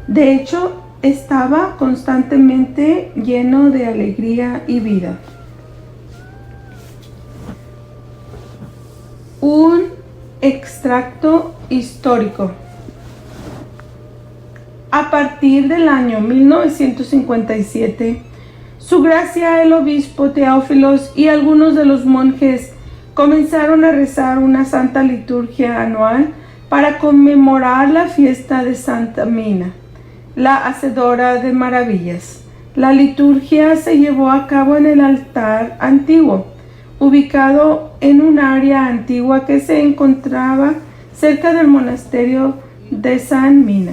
De hecho, estaba constantemente lleno de alegría y vida. Un extracto histórico. A partir del año 1957, Su Gracia el Obispo Teófilos y algunos de los monjes comenzaron a rezar una santa liturgia anual para conmemorar la fiesta de Santa Mina, la hacedora de maravillas. La liturgia se llevó a cabo en el altar antiguo, ubicado en un área antigua que se encontraba cerca del monasterio de San Mina.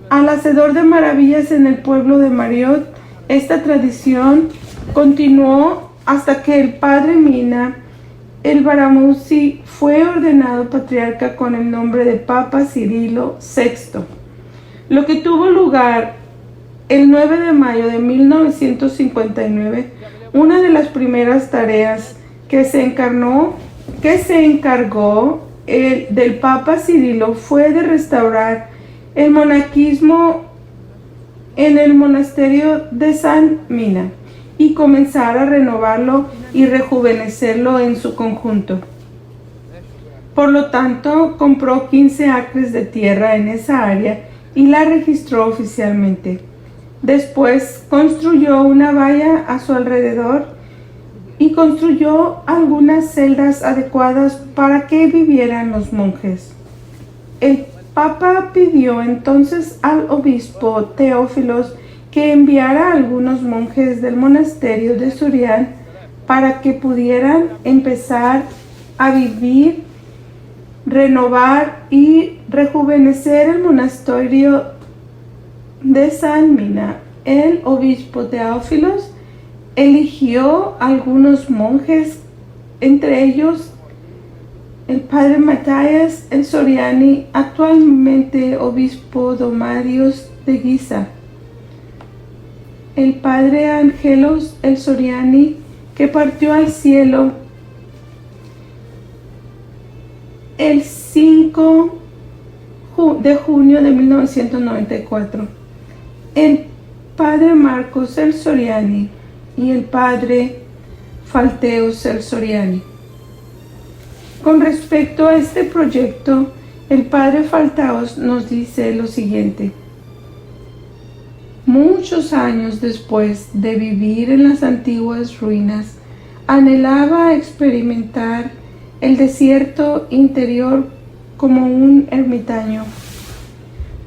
Al hacedor de maravillas en el pueblo de Mariot, esta tradición continuó hasta que el padre Mina, el Baramousi, fue ordenado patriarca con el nombre de Papa Cirilo VI. lo que tuvo lugar el 9 de mayo de 1959. Una de las primeras tareas que se encargó del Papa Cirilo fue de restaurar el monaquismo en el monasterio de San Mina y comenzar a renovarlo y rejuvenecerlo en su conjunto. Por lo tanto, compró 15 acres de tierra en esa área y la registró oficialmente. Después construyó una valla a su alrededor y construyó algunas celdas adecuadas para que vivieran los monjes. El Papa pidió entonces al obispo Teófilos que enviara a algunos monjes del monasterio de Surian para que pudieran empezar a vivir, renovar y rejuvenecer el monasterio de San Mina. El obispo Teófilos eligió algunos monjes, entre ellos el padre Matías el Soriani, actualmente obispo Domarios de Giza, el padre Angelos el Soriani, que partió al cielo el 5 de junio de 1994, el padre Marcos el Soriani y el padre Falteos el Soriani. Con respecto a este proyecto, el padre Falteos nos dice lo siguiente: muchos años después de vivir en las antiguas ruinas, anhelaba experimentar el desierto interior como un ermitaño.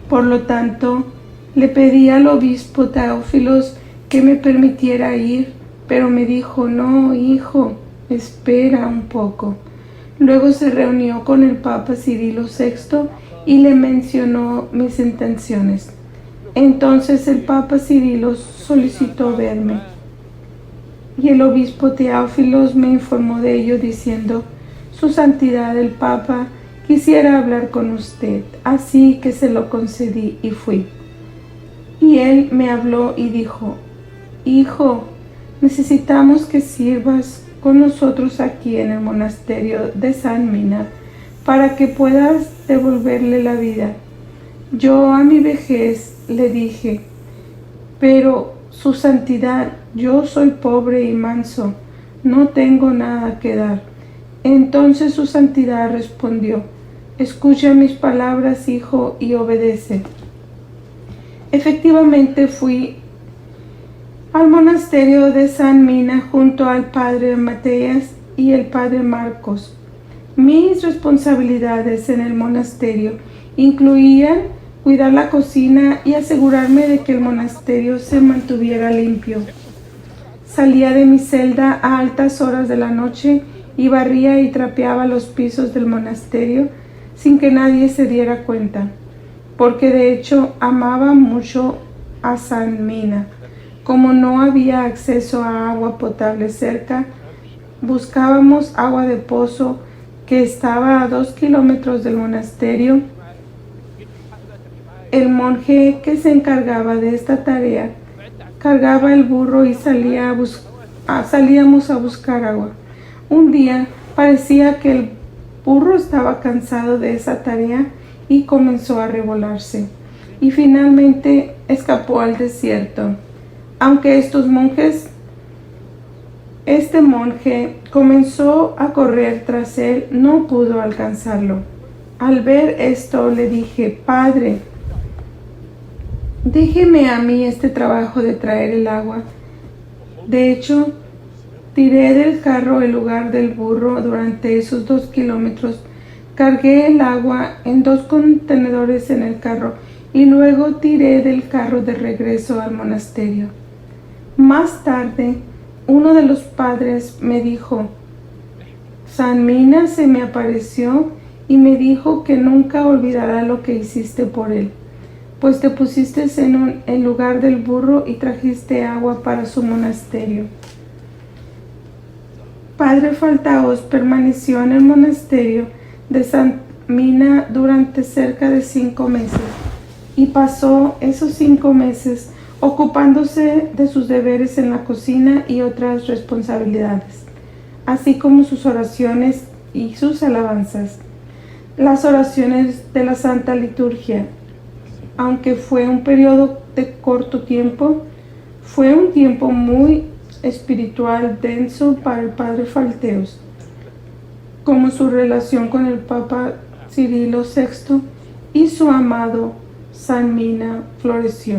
Por lo tanto, le pedí al obispo Teófilos que me permitiera ir, pero me dijo: no, hijo, espera un poco. Luego se reunió con el Papa Cirilo VI y le mencionó mis intenciones. Entonces el Papa Cirilo solicitó verme, y el obispo Teófilos me informó de ello diciendo: Su Santidad el Papa quisiera hablar con usted. Así que se lo concedí y fui. Y él me habló y dijo: hijo, necesitamos que sirvas con nosotros aquí en el monasterio de San Mina para que puedas devolverle la vida. Yo a mi vejez le dije: pero su santidad, yo soy pobre y manso, no tengo nada que dar. Entonces su santidad respondió: escucha mis palabras, hijo, y obedece. Efectivamente fui al monasterio de San Mina junto al padre Matías y el padre Marcos. Mis responsabilidades en el monasterio incluían cuidar la cocina y asegurarme de que el monasterio se mantuviera limpio. Salía de mi celda a altas horas de la noche y barría y trapeaba los pisos del monasterio sin que nadie se diera cuenta, porque de hecho amaba mucho a San Mina. Como no había acceso a agua potable cerca, buscábamos agua de pozo que estaba a 2 kilómetros del monasterio. El monje que se encargaba de esta tarea cargaba el burro y salíamos a buscar agua. Un día parecía que el burro estaba cansado de esa tarea y comenzó a revolarse, y finalmente escapó al desierto. Aunque este monje comenzó a correr tras él, no pudo alcanzarlo. Al ver esto le dije: Padre, déjeme a mí este trabajo de traer el agua. De hecho, tiré del carro en lugar del burro durante esos 2 kilómetros. Cargué el agua en 2 contenedores en el carro y luego tiré del carro de regreso al monasterio. Más tarde, uno de los padres me dijo: San Mina se me apareció y me dijo que nunca olvidará lo que hiciste por él, pues te pusiste en lugar del burro y trajiste agua para su monasterio. Padre Falteos permaneció en el monasterio de San Mina durante cerca de 5 meses y pasó esos 5 meses ocupándose de sus deberes en la cocina y otras responsabilidades, así como sus oraciones y sus alabanzas. Las oraciones de la Santa Liturgia, aunque fue un periodo de corto tiempo, fue un tiempo muy espiritual denso para el padre Falteos, como su relación con el Papa Cirilo VI y su amado San Mina floreció.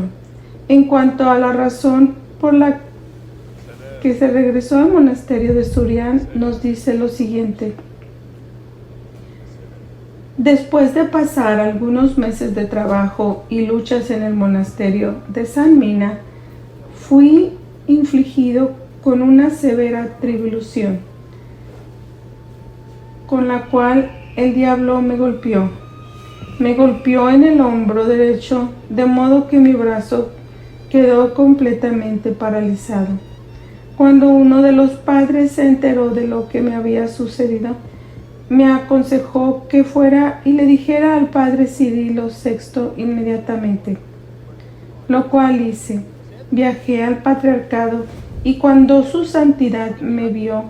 En cuanto a la razón por la que se regresó al monasterio de Surian, nos dice lo siguiente: después de pasar algunos meses de trabajo y luchas en el monasterio de San Mina, fui infligido con una severa tribulación, con la cual el diablo me golpeó. Me golpeó en el hombro derecho, de modo que mi brazo quedó completamente paralizado. Cuando uno de los padres se enteró de lo que me había sucedido, me aconsejó que fuera y le dijera al padre Cirilo VI inmediatamente, lo cual hice. Viajé al patriarcado y cuando su santidad me vio,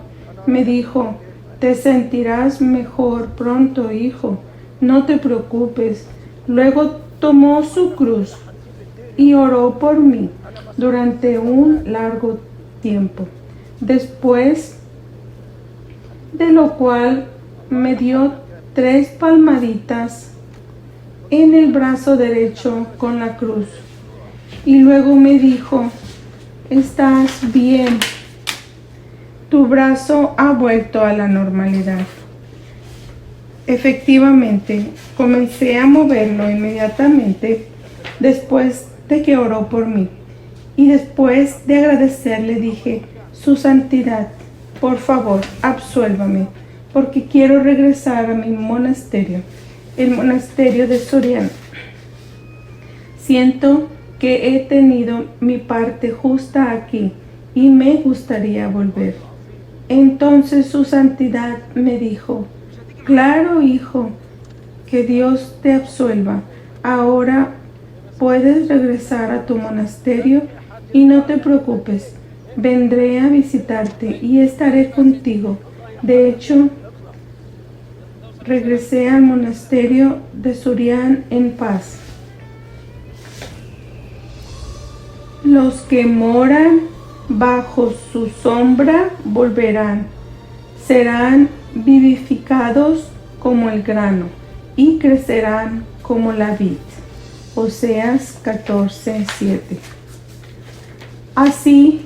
me dijo: te sentirás mejor pronto, hijo, no te preocupes. Luego tomó su cruz y oró por mí durante un largo tiempo, después de lo cual me dio 3 palmaditas en el brazo derecho con la cruz. Y luego me dijo: estás bien, tu brazo ha vuelto a la normalidad. Efectivamente, comencé a moverlo inmediatamente después de que oró por mí. Y después de agradecerle dije: su santidad, por favor, absuélvame, porque quiero regresar a mi monasterio, el monasterio de Surian. Siento que he tenido mi parte justa aquí y me gustaría volver. Entonces su santidad me dijo: claro, hijo, que Dios te absuelva. Ahora puedes regresar a tu monasterio y no te preocupes. Vendré a visitarte y estaré contigo. De hecho, regresé al monasterio de Surian en paz. Los que moran bajo su sombra volverán, serán vivificados como el grano y crecerán como la vid. Oseas 14:7. Así,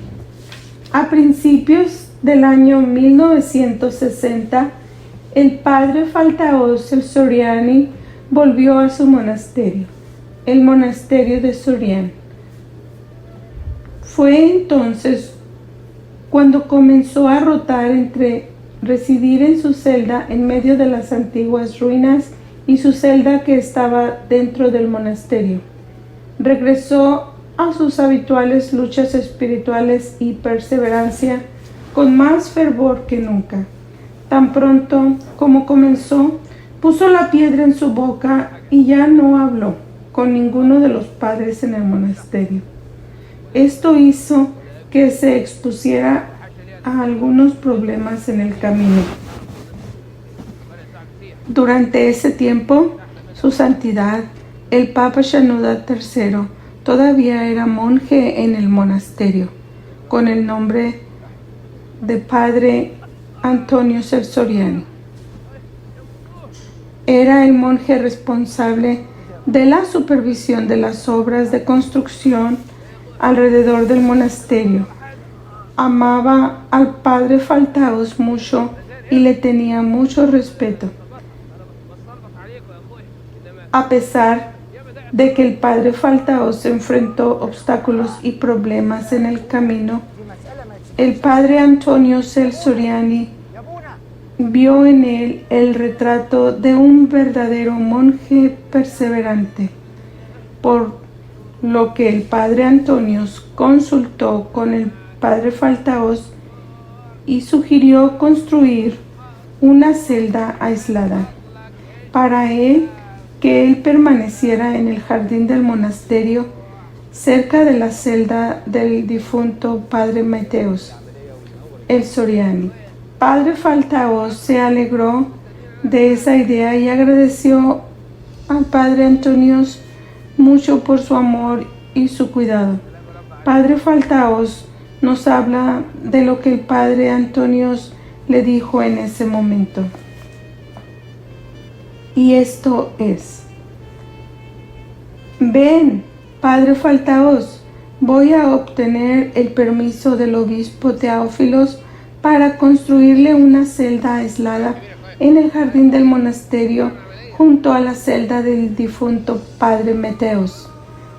a principios del año 1960, el padre Faltaos el Soriani volvió a su monasterio, el monasterio de Surian. Fue entonces cuando comenzó a rotar entre residir en su celda en medio de las antiguas ruinas y su celda que estaba dentro del monasterio. Regresó a sus habituales luchas espirituales y perseverancia con más fervor que nunca. Tan pronto como comenzó, puso la piedra en su boca y ya no habló con ninguno de los padres en el monasterio. Esto hizo que se expusiera a algunos problemas en el camino. Durante ese tiempo, su santidad, el Papa Shenouda III, todavía era monje en el monasterio, con el nombre de Padre Antonio Soriani. Era el monje responsable de la supervisión de las obras de construcción alrededor del monasterio. Amaba al padre Faltaos mucho y le tenía mucho respeto. A pesar de que el padre Faltaos enfrentó obstáculos y problemas en el camino, el padre Antonio Soriani vio en él el retrato de un verdadero monje perseverante, por lo que el padre Antonio consultó con el padre Faltaos y sugirió construir una celda aislada para él que él permaneciera en el jardín del monasterio cerca de la celda del difunto padre Mateos, el Soriani. Padre Faltaos se alegró de esa idea y agradeció al padre Antonios mucho por su amor y su cuidado. Padre Faltaos nos habla de lo que el padre Antonios le dijo en ese momento. Y esto es: ven, padre Faltaos, voy a obtener el permiso del obispo Teófilos para construirle una celda aislada en el jardín del monasterio junto a la celda del difunto padre Mateos.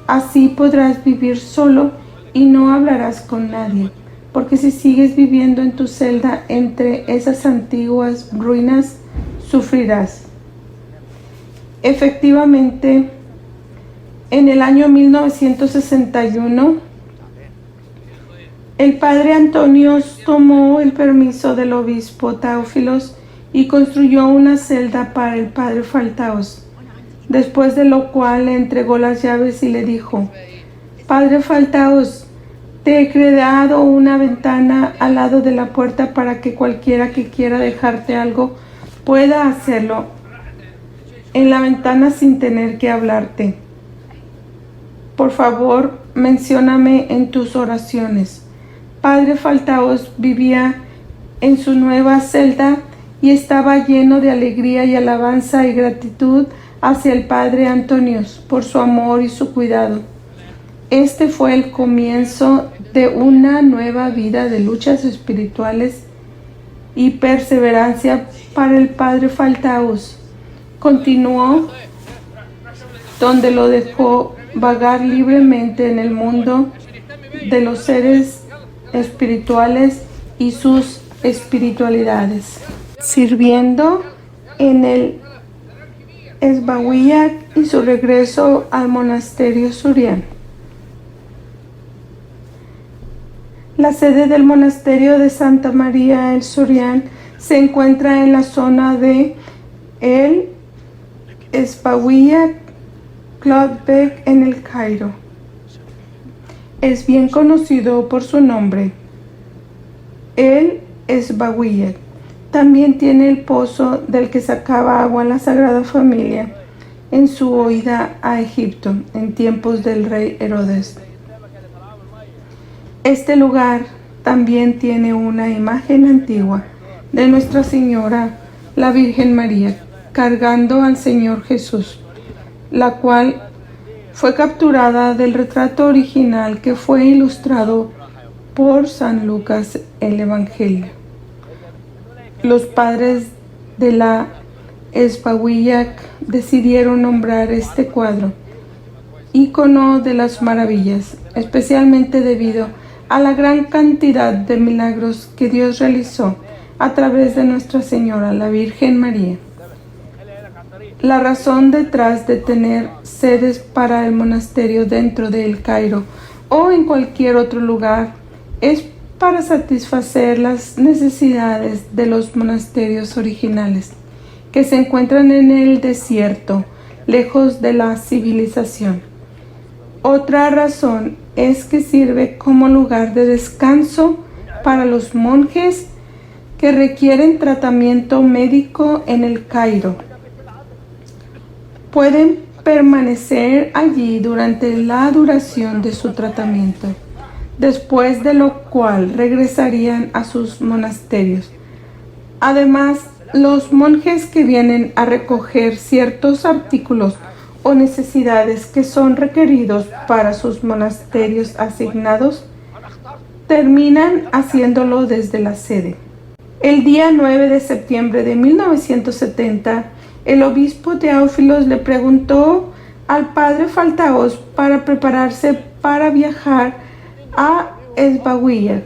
Así podrás vivir solo y no hablarás con nadie, porque si sigues viviendo en tu celda entre esas antiguas ruinas, sufrirás. Efectivamente, en el año 1961, el padre Antonios tomó el permiso del obispo Teófilos y construyó una celda para el padre Faltaos, después de lo cual le entregó las llaves y le dijo: Padre Faltaos, te he creado una ventana al lado de la puerta para que cualquiera que quiera dejarte algo pueda hacerlo en la ventana sin tener que hablarte. Por favor, mencióname en tus oraciones. Padre Faltaos vivía en su nueva celda y estaba lleno de alegría y alabanza y gratitud hacia el padre Antonios por su amor y su cuidado. Este fue el comienzo de una nueva vida de luchas espirituales y perseverancia para el padre Faltaos. Continuó donde lo dejó vagar libremente en el mundo de los seres espirituales y sus espiritualidades, sirviendo en el Esbahuillac y su regreso al monasterio Surian. La sede del monasterio de Santa María el Surian se encuentra en la zona de El Esbahuillac Clotbeck en el Cairo. Es bien conocido por su nombre, El Esbahuillac. También tiene el pozo del que sacaba agua la Sagrada Familia en su huida a Egipto en tiempos del rey Herodes. Este lugar también tiene una imagen antigua de Nuestra Señora, la Virgen María, cargando al Señor Jesús, la cual fue capturada del retrato original que fue ilustrado por San Lucas el Evangelio. Los padres de la Esbahuillac decidieron nombrar este cuadro ícono de las maravillas, especialmente debido a la gran cantidad de milagros que Dios realizó a través de Nuestra Señora, la Virgen María. La razón detrás de tener sedes para el monasterio dentro de El Cairo o en cualquier otro lugar es para satisfacer las necesidades de los monasterios originales que se encuentran en el desierto, lejos de la civilización. Otra razón es que sirve como lugar de descanso para los monjes que requieren tratamiento médico en El Cairo. Pueden permanecer allí durante la duración de su tratamiento, después de lo cual regresarían a sus monasterios. Además, los monjes que vienen a recoger ciertos artículos o necesidades que son requeridos para sus monasterios asignados, terminan haciéndolo desde la sede. El día 9 de septiembre de 1970, el obispo Teófilos le preguntó al padre Faltaos para prepararse para viajar a Esbahuillac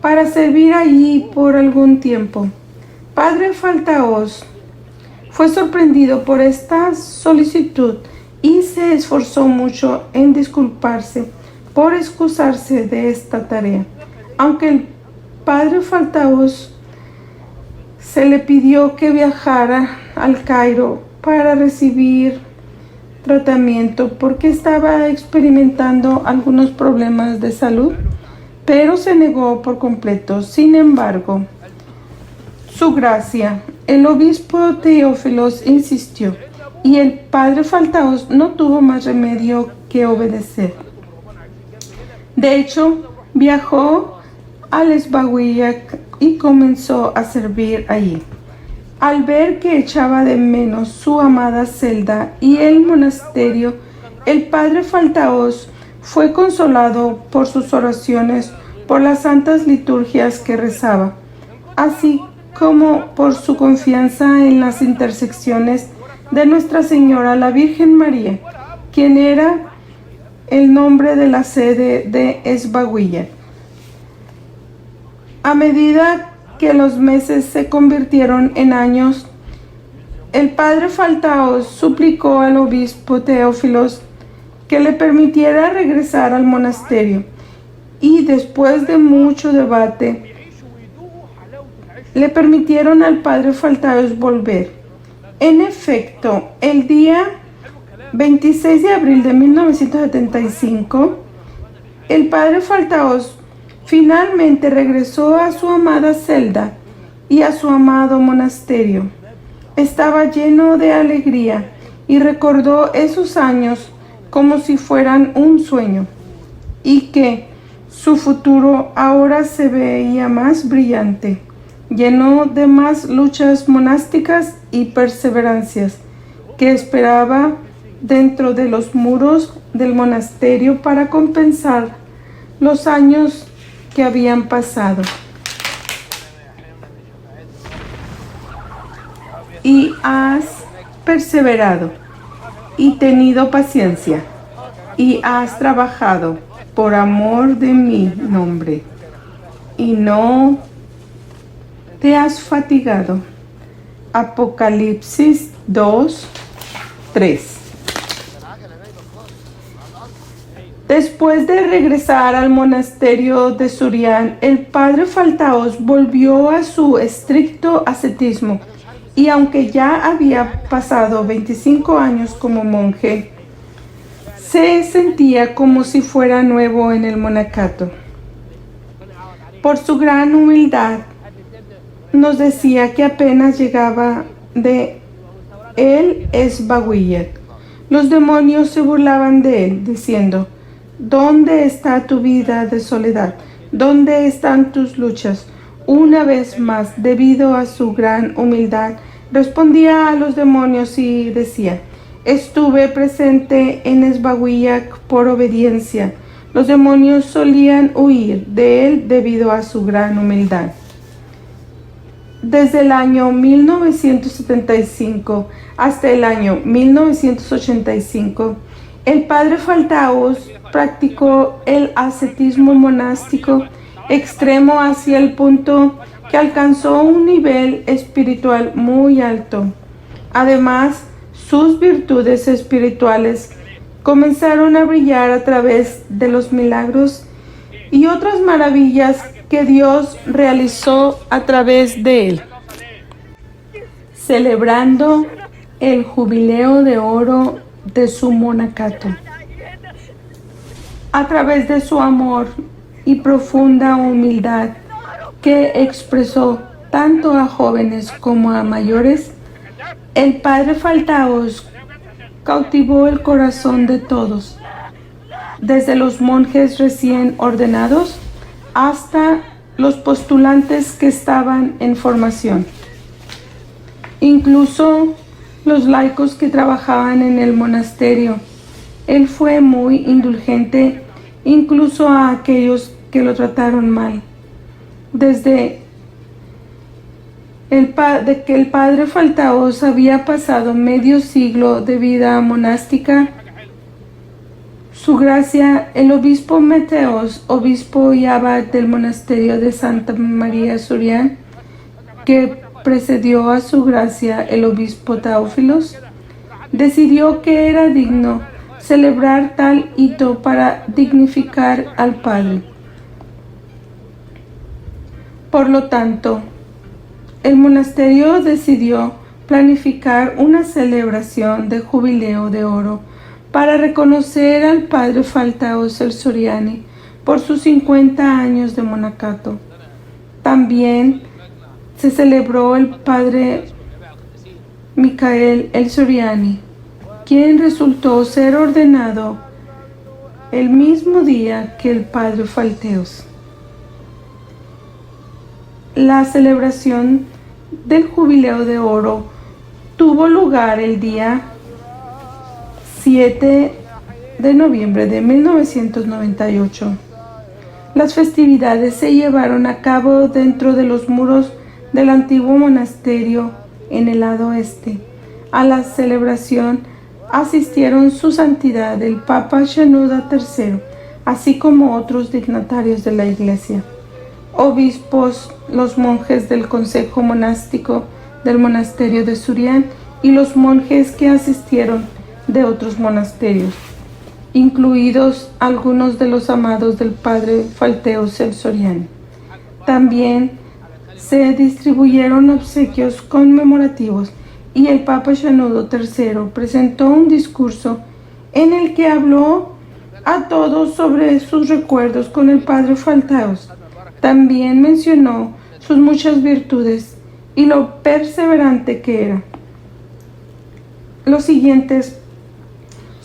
para servir allí por algún tiempo. Padre Faltaos fue sorprendido por esta solicitud y se esforzó mucho en disculparse por excusarse de esta tarea. Aunque el padre Faltaos se le pidió que viajara al Cairo para recibir tratamiento porque estaba experimentando algunos problemas de salud, pero se negó por completo. Sin embargo, su gracia, el obispo Teófilos insistió y el padre Faltaos no tuvo más remedio que obedecer. De hecho, viajó al Esbahuillac y comenzó a servir allí. Al ver que echaba de menos su amada celda y el monasterio, el padre Faltaos fue consolado por sus oraciones, por las santas liturgias que rezaba, así como por su confianza en las intersecciones de Nuestra Señora la Virgen María, quien era el nombre de la sede de Esbahuillac. A medida que los meses se convirtieron en años, el padre Faltaos suplicó al obispo Teófilos que le permitiera regresar al monasterio, y después de mucho debate, le permitieron al padre Faltaos volver. En efecto, el día 26 de abril de 1975, el padre Faltaos finalmente regresó a su amada celda y a su amado monasterio. Estaba lleno de alegría y recordó esos años como si fueran un sueño, y que su futuro ahora se veía más brillante, lleno de más luchas monásticas y perseverancias que esperaba dentro de los muros del monasterio para compensar los años que habían pasado. Y has perseverado y tenido paciencia y has trabajado por amor de mi nombre y no te has fatigado. Apocalipsis 2:3. Después de regresar al monasterio de Surián, el padre Faltaos volvió a su estricto ascetismo, y aunque ya había pasado 25 años como monje, se sentía como si fuera nuevo en el monacato. Por su gran humildad, nos decía que apenas llegaba de el Esbahuillac, los demonios se burlaban de él, diciendo: ¿dónde está tu vida de soledad? ¿Dónde están tus luchas? Una vez más, debido a su gran humildad, respondía a los demonios y decía: estuve presente en Esbahuillac por obediencia. Los demonios solían huir de él debido a su gran humildad. Desde el año 1975 hasta el año 1985, el padre Faltaos practicó el ascetismo monástico extremo hacia el punto que alcanzó un nivel espiritual muy alto. Además, sus virtudes espirituales comenzaron a brillar a través de los milagros y otras maravillas que Dios realizó a través de él, celebrando el jubileo de oro de su monacato. A través de su amor y profunda humildad que expresó tanto a jóvenes como a mayores, el padre Faltaos cautivó el corazón de todos, desde los monjes recién ordenados hasta los postulantes que estaban en formación. Incluso los laicos que trabajaban en el monasterio. Él fue muy indulgente incluso a aquellos que lo trataron mal. Desde que el padre Faltaos había pasado medio siglo de vida monástica, su gracia, el obispo Mateos, obispo y abad del monasterio de Santa María Surián, que precedió a su gracia el obispo Teófilos, decidió que era digno celebrar tal hito para dignificar al padre. Por lo tanto, el monasterio decidió planificar una celebración de jubileo de oro para reconocer al padre Faltaos el Soriani por sus 50 años de monacato. También se celebró el padre Micael el Soriani, quien resultó ser ordenado el mismo día que el padre Faltaos. La celebración del Jubileo de Oro tuvo lugar el día 7 de noviembre de 1998. Las festividades se llevaron a cabo dentro de los muros del antiguo monasterio en el lado este. A la celebración asistieron su santidad el Papa Shenouda III, así como otros dignatarios de la Iglesia, obispos, los monjes del consejo monástico del monasterio de Surian y los monjes que asistieron de otros monasterios, incluidos algunos de los amados del padre Faltaos el Soriani. También se distribuyeron obsequios conmemorativos y el Papa Shenouda III presentó un discurso en el que habló a todos sobre sus recuerdos con el padre Faltaos. También mencionó sus muchas virtudes y lo perseverante que era. Los siguientes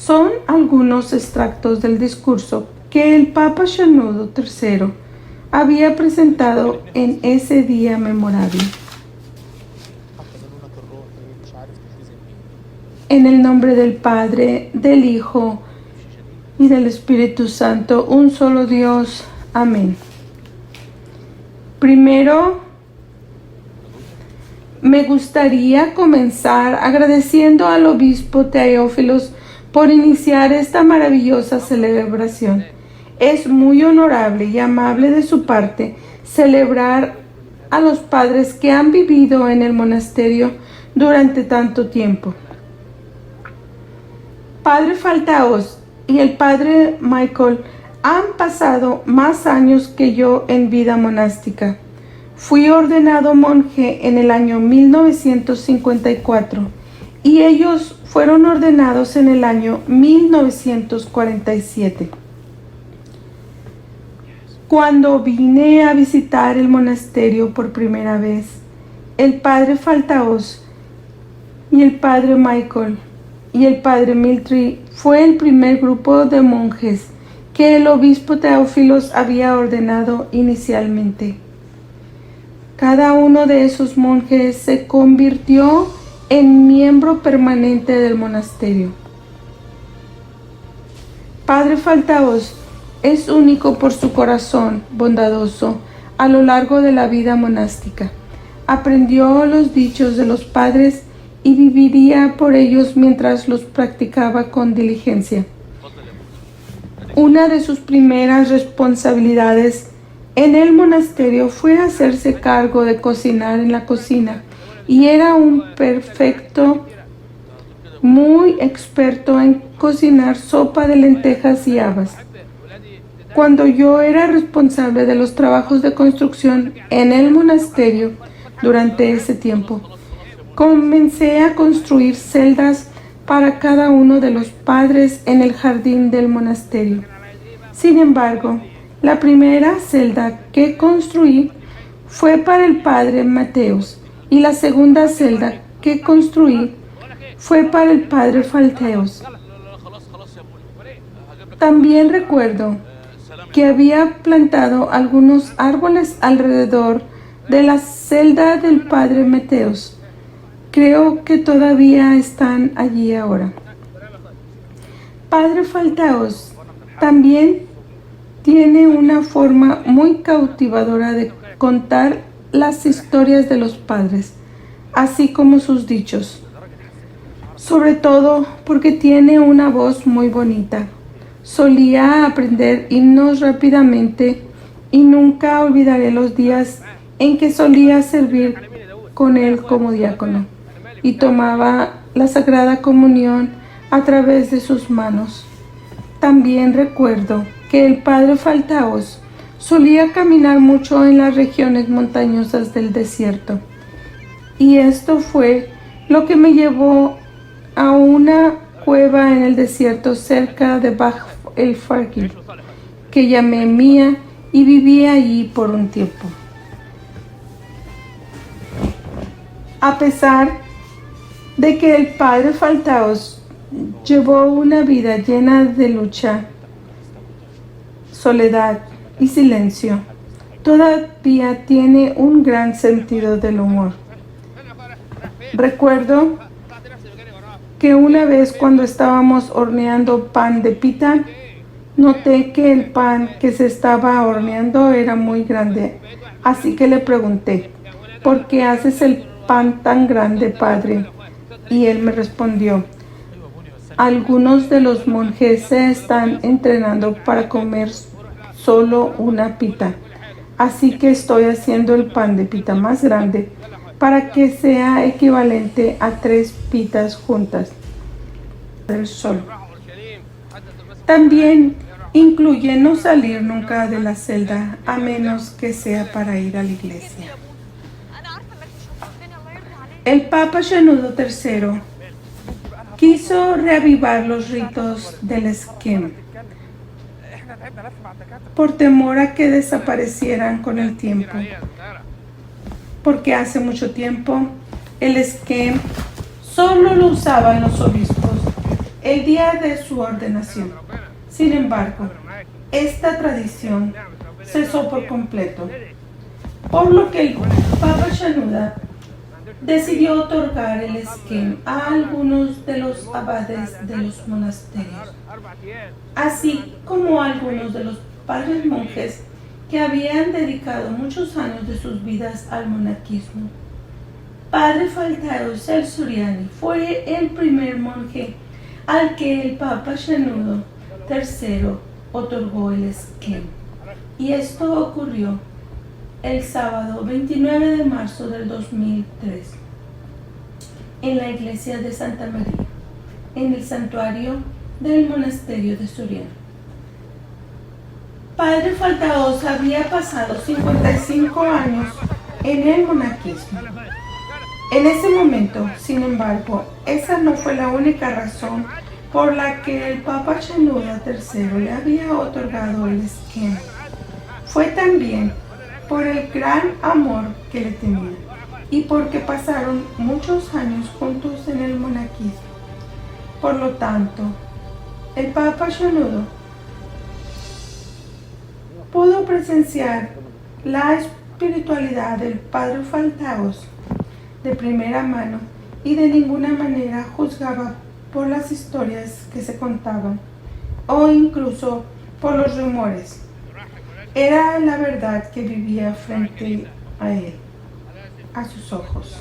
son algunos extractos del discurso que el Papa Shenouda III había presentado en ese día memorable. En el nombre del Padre, del Hijo y del Espíritu Santo, un solo Dios. Amén. Primero, me gustaría comenzar agradeciendo al obispo Teófilos por iniciar esta maravillosa celebración. Es muy honorable y amable de su parte celebrar a los padres que han vivido en el monasterio durante tanto tiempo. Padre Faltaos y el padre Michael han pasado más años que yo en vida monástica. Fui ordenado monje en el año 1954 y ellos fueron ordenados en el año 1947. Cuando vine a visitar el monasterio por primera vez, el padre Faltaos y el padre Michael y el padre Miltri fue el primer grupo de monjes que el obispo Teófilos había ordenado inicialmente. Cada uno de esos monjes se convirtió en miembro permanente del monasterio. Padre Faltaos es único por su corazón bondadoso a lo largo de la vida monástica. Aprendió los dichos de los padres y viviría por ellos mientras los practicaba con diligencia. Una de sus primeras responsabilidades en el monasterio fue hacerse cargo de cocinar en la cocina y era un perfecto, muy experto en cocinar sopa de lentejas y habas. Cuando yo era responsable de los trabajos de construcción en el monasterio durante ese tiempo, comencé a construir celdas para cada uno de los padres en el jardín del monasterio. Sin embargo, la primera celda que construí fue para el padre Mateos y la segunda celda que construí fue para el padre Faltaos. También recuerdo que había plantado algunos árboles alrededor de la celda del padre Mateos. Creo que todavía están allí ahora. Padre Faltaos también tiene una forma muy cautivadora de contar las historias de los padres, así como sus dichos, sobre todo porque tiene una voz muy bonita. Solía aprender himnos rápidamente y nunca olvidaré los días en que solía servir con él como diácono y tomaba la Sagrada Comunión a través de sus manos. También recuerdo que el padre Faltaos solía caminar mucho en las regiones montañosas del desierto, y esto fue lo que me llevó a una cueva en el desierto cerca de Baj el Farqi, que llamé mía, y viví allí por un tiempo. A pesar de que el padre Faltaos llevó una vida llena de lucha, soledad y silencio, todavía tiene un gran sentido del humor. Recuerdo que una vez cuando estábamos horneando pan de pita, noté que el pan que se estaba horneando era muy grande, así que le pregunté, ¿por qué haces el pan tan grande, padre? Y él me respondió, algunos de los monjes se están entrenando para comer solo una pita, así que estoy haciendo el pan de pita más grande para que sea equivalente a 3 pitas juntas del sol. También incluye no salir nunca de la celda a menos que sea para ir a la iglesia. El Papa Shenouda III quiso reavivar los ritos del esquem por temor a que desaparecieran con el tiempo, porque hace mucho tiempo el esquem solo lo usaban los obispos el día de su ordenación. Sin embargo, esta tradición cesó por completo, por lo que el Papa Shenouda decidió otorgar el esquem a algunos de los abades de los monasterios, así como a algunos de los padres monjes que habían dedicado muchos años de sus vidas al monaquismo. Padre Faltaos el-Suriani fue el primer monje al que el Papa Shenouda III otorgó el esquem, y esto ocurrió el sábado 29 de marzo del 2003 en la iglesia de Santa María, en el santuario del monasterio de Surian. Padre Faltaos había pasado 55 años en el monaquismo. En ese momento, sin embargo, esa no fue la única razón por la que el Papa Shenouda III le había otorgado el esquem. Fue también por el gran amor que le tenía y porque pasaron muchos años juntos en el monaquismo. Por lo tanto, el Papa Shenouda pudo presenciar la espiritualidad del Padre Faltaos de primera mano y de ninguna manera juzgaba por las historias que se contaban o incluso por los rumores. Era la verdad que vivía frente a él, a sus ojos.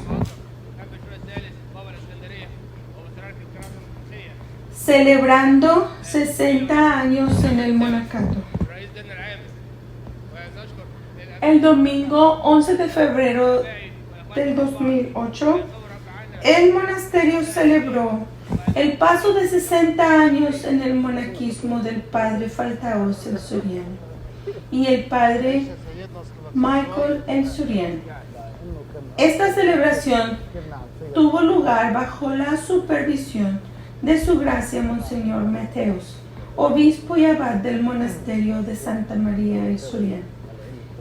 Celebrando 60 años en el monacato. El domingo 11 de febrero del 2008, el monasterio celebró el paso de 60 años en el monaquismo del padre Faltaos el-Suriani y el padre Michael el-Suriani. Esta celebración tuvo lugar bajo la supervisión de su gracia Monseñor Mateos, obispo y abad del monasterio de Santa María el-Suriani.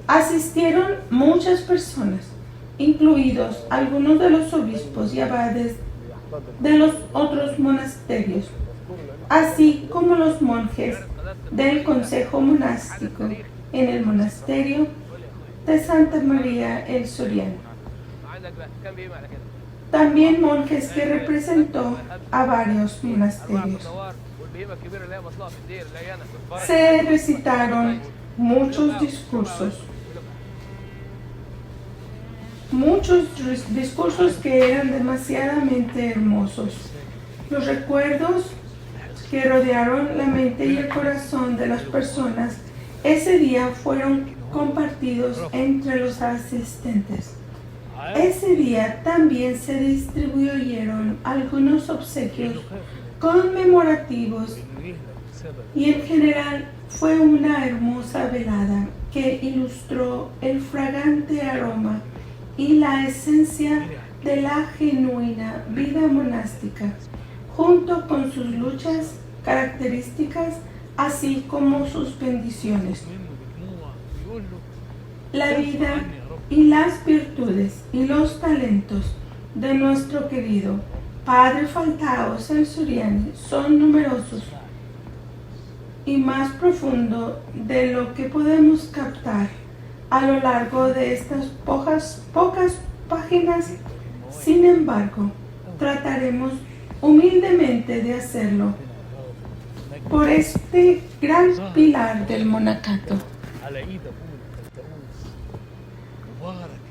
Asistieron muchas personas, incluidos algunos de los obispos y abades de los otros monasterios, así como los monjes del consejo monástico en el monasterio de Santa María el-Suriani. También monjes que representó a varios monasterios. Se recitaron muchos discursos que eran demasiadamente hermosos. Los recuerdos que rodearon la mente y el corazón de las personas ese día fueron compartidos entre los asistentes. Ese día también se distribuyeron algunos obsequios conmemorativos y en general fue una hermosa velada que ilustró el fragante aroma y la esencia de la genuina vida monástica, junto con sus luchas, características, así como sus bendiciones. La vida y las virtudes y los talentos de nuestro querido Padre Faltaos el Suriani son numerosos y más profundo de lo que podemos captar a lo largo de estas pocas páginas. Sin embargo, trataremos humildemente de hacerlo por este gran pilar del monacato.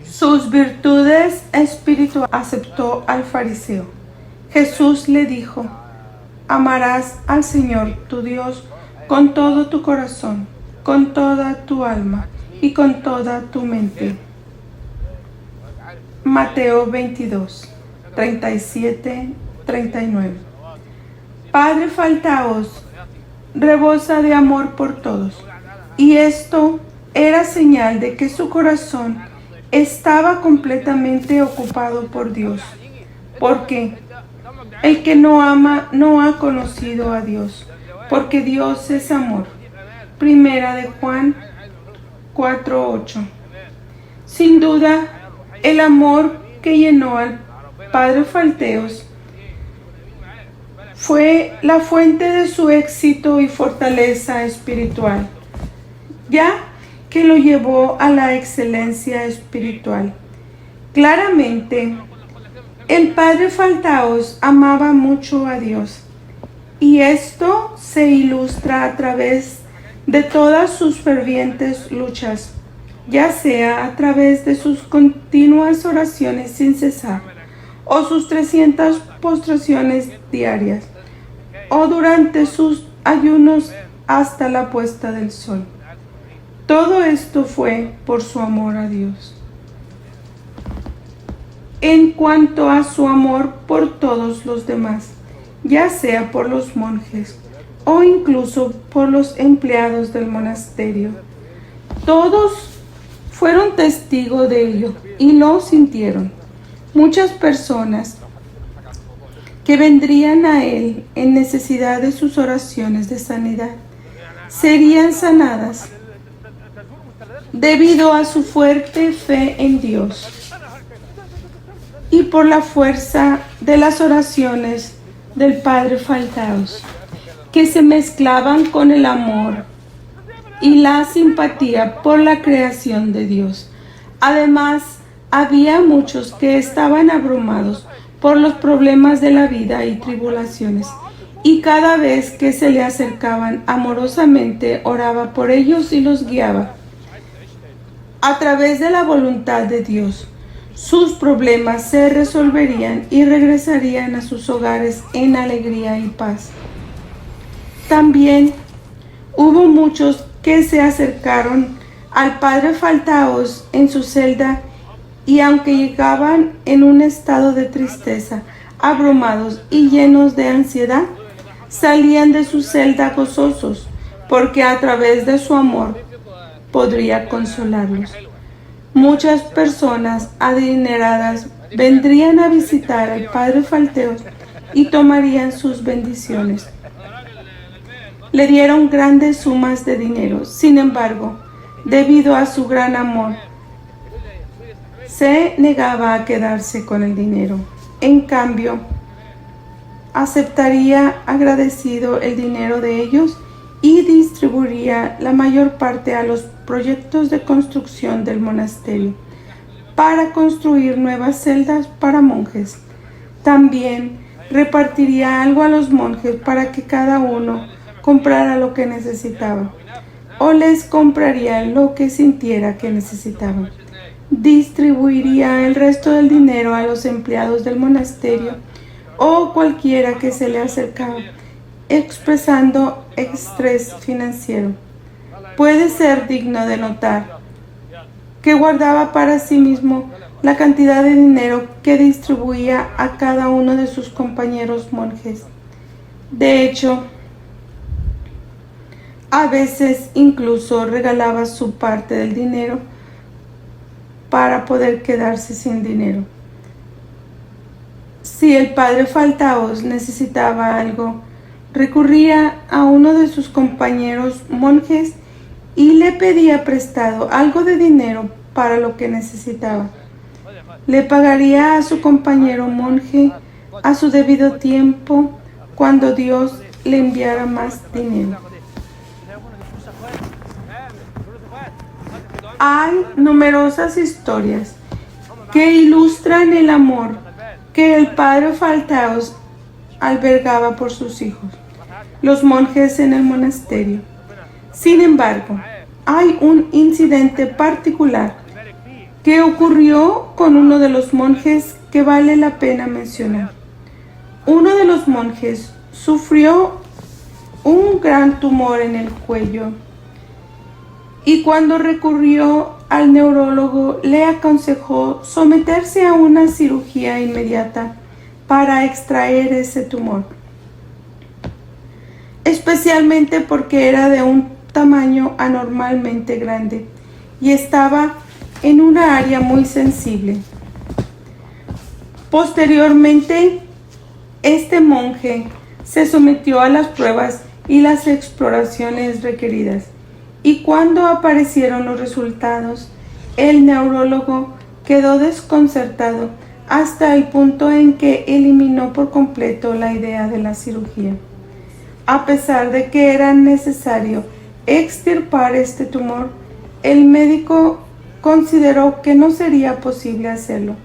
Sus virtudes espirituales aceptó al fariseo. Jesús le dijo: amarás al Señor tu Dios con todo tu corazón, con toda tu alma y con toda tu mente. Mateo 22, 37, 39. Padre Faltaos rebosa de amor por todos, y esto era señal de que su corazón estaba completamente ocupado por Dios, porque el que no ama no ha conocido a Dios, porque Dios es amor. Primera de Juan 4:8. Sin duda, el amor que llenó al Padre Faltaos fue la fuente de su éxito y fortaleza espiritual, ya que lo llevó a la excelencia espiritual. Claramente, el Padre Faltaos amaba mucho a Dios, y esto se ilustra a través de todas sus fervientes luchas, ya sea a través de sus continuas oraciones sin cesar, o sus 300 postraciones diarias, o durante sus ayunos hasta la puesta del sol. Todo esto fue por su amor a Dios. En cuanto a su amor por todos los demás, ya sea por los monjes o incluso por los empleados del monasterio, todos fueron testigos de ello y lo sintieron. Muchas personas que vendrían a él en necesidad de sus oraciones de sanidad serían sanadas debido a su fuerte fe en Dios y por la fuerza de las oraciones del Padre Faltaos, que se mezclaban con el amor y la simpatía por la creación de Dios. Además, había muchos que estaban abrumados por los problemas de la vida y tribulaciones, y cada vez que se le acercaban amorosamente oraba por ellos y los guiaba. A través de la voluntad de Dios, sus problemas se resolverían y regresarían a sus hogares en alegría y paz. También hubo muchos que se acercaron al Padre Faltaos en su celda, y aunque llegaban en un estado de tristeza, abrumados y llenos de ansiedad, salían de su celda gozosos, porque a través de su amor podría consolarlos. Muchas personas adineradas vendrían a visitar al Padre Faltaos y tomarían sus bendiciones. Le dieron grandes sumas de dinero. Sin embargo, debido a su gran amor, se negaba a quedarse con el dinero. En cambio, aceptaría agradecido el dinero de ellos y distribuiría la mayor parte a los proyectos de construcción del monasterio para construir nuevas celdas para monjes. También repartiría algo a los monjes para que cada uno comprara lo que necesitaba, o les compraría lo que sintiera que necesitaban. Distribuiría el resto del dinero a los empleados del monasterio o cualquiera que se le acercaba, expresando estrés financiero. Puede ser digno de notar que guardaba para sí mismo la cantidad de dinero que distribuía a cada uno de sus compañeros monjes. De hecho, a veces incluso regalaba su parte del dinero para poder quedarse sin dinero. Si el padre Faltaos necesitaba algo, recurría a uno de sus compañeros monjes y le pedía prestado algo de dinero para lo que necesitaba. Le pagaría a su compañero monje a su debido tiempo cuando Dios le enviara más dinero. Hay numerosas historias que ilustran el amor que el padre Faltaos albergaba por sus hijos, los monjes en el monasterio. Sin embargo, hay un incidente particular que ocurrió con uno de los monjes que vale la pena mencionar. Uno de los monjes sufrió un gran tumor en el cuello y cuando recurrió al neurólogo le aconsejó someterse a una cirugía inmediata para extraer ese tumor, especialmente porque era de un tamaño anormalmente grande y estaba en una área muy sensible. Posteriormente, este monje se sometió a las pruebas y las exploraciones requeridas, y cuando aparecieron los resultados, el neurólogo quedó desconcertado hasta el punto en que eliminó por completo la idea de la cirugía. A pesar de que era necesario extirpar este tumor, el médico consideró que no sería posible hacerlo,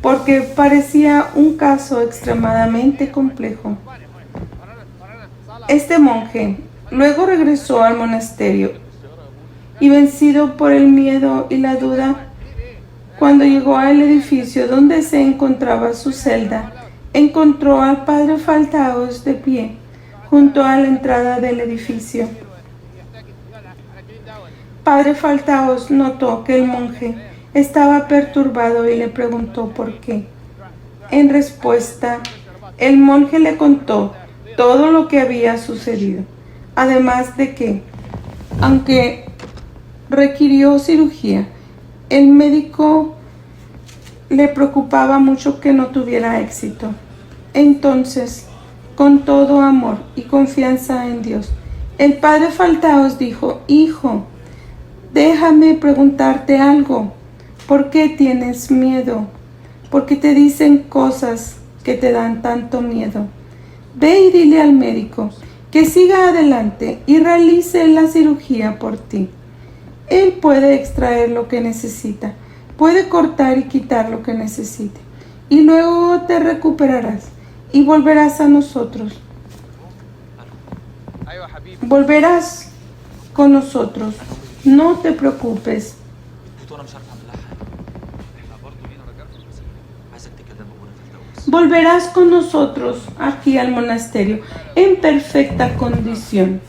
porque parecía un caso extremadamente complejo. Este monje luego regresó al monasterio y, vencido por el miedo y la duda, cuando llegó al edificio donde se encontraba su celda, encontró al padre Faltaos de pie junto a la entrada del edificio. Padre Faltaos notó que el monje estaba perturbado y le preguntó por qué. En respuesta, el monje le contó todo lo que había sucedido, además de que, aunque requirió cirugía, el médico le preocupaba mucho que no tuviera éxito. Entonces, con todo amor y confianza en Dios, el padre Faltaos dijo: hijo, déjame preguntarte algo. ¿Por qué tienes miedo? ¿Por qué te dicen cosas que te dan tanto miedo? Ve y dile al médico que siga adelante y realice la cirugía por ti. Él puede extraer lo que necesita, puede cortar y quitar lo que necesite, y luego te recuperarás y volverás a nosotros. Volverás con nosotros, no te preocupes. Volverás con nosotros aquí al monasterio en perfecta condición.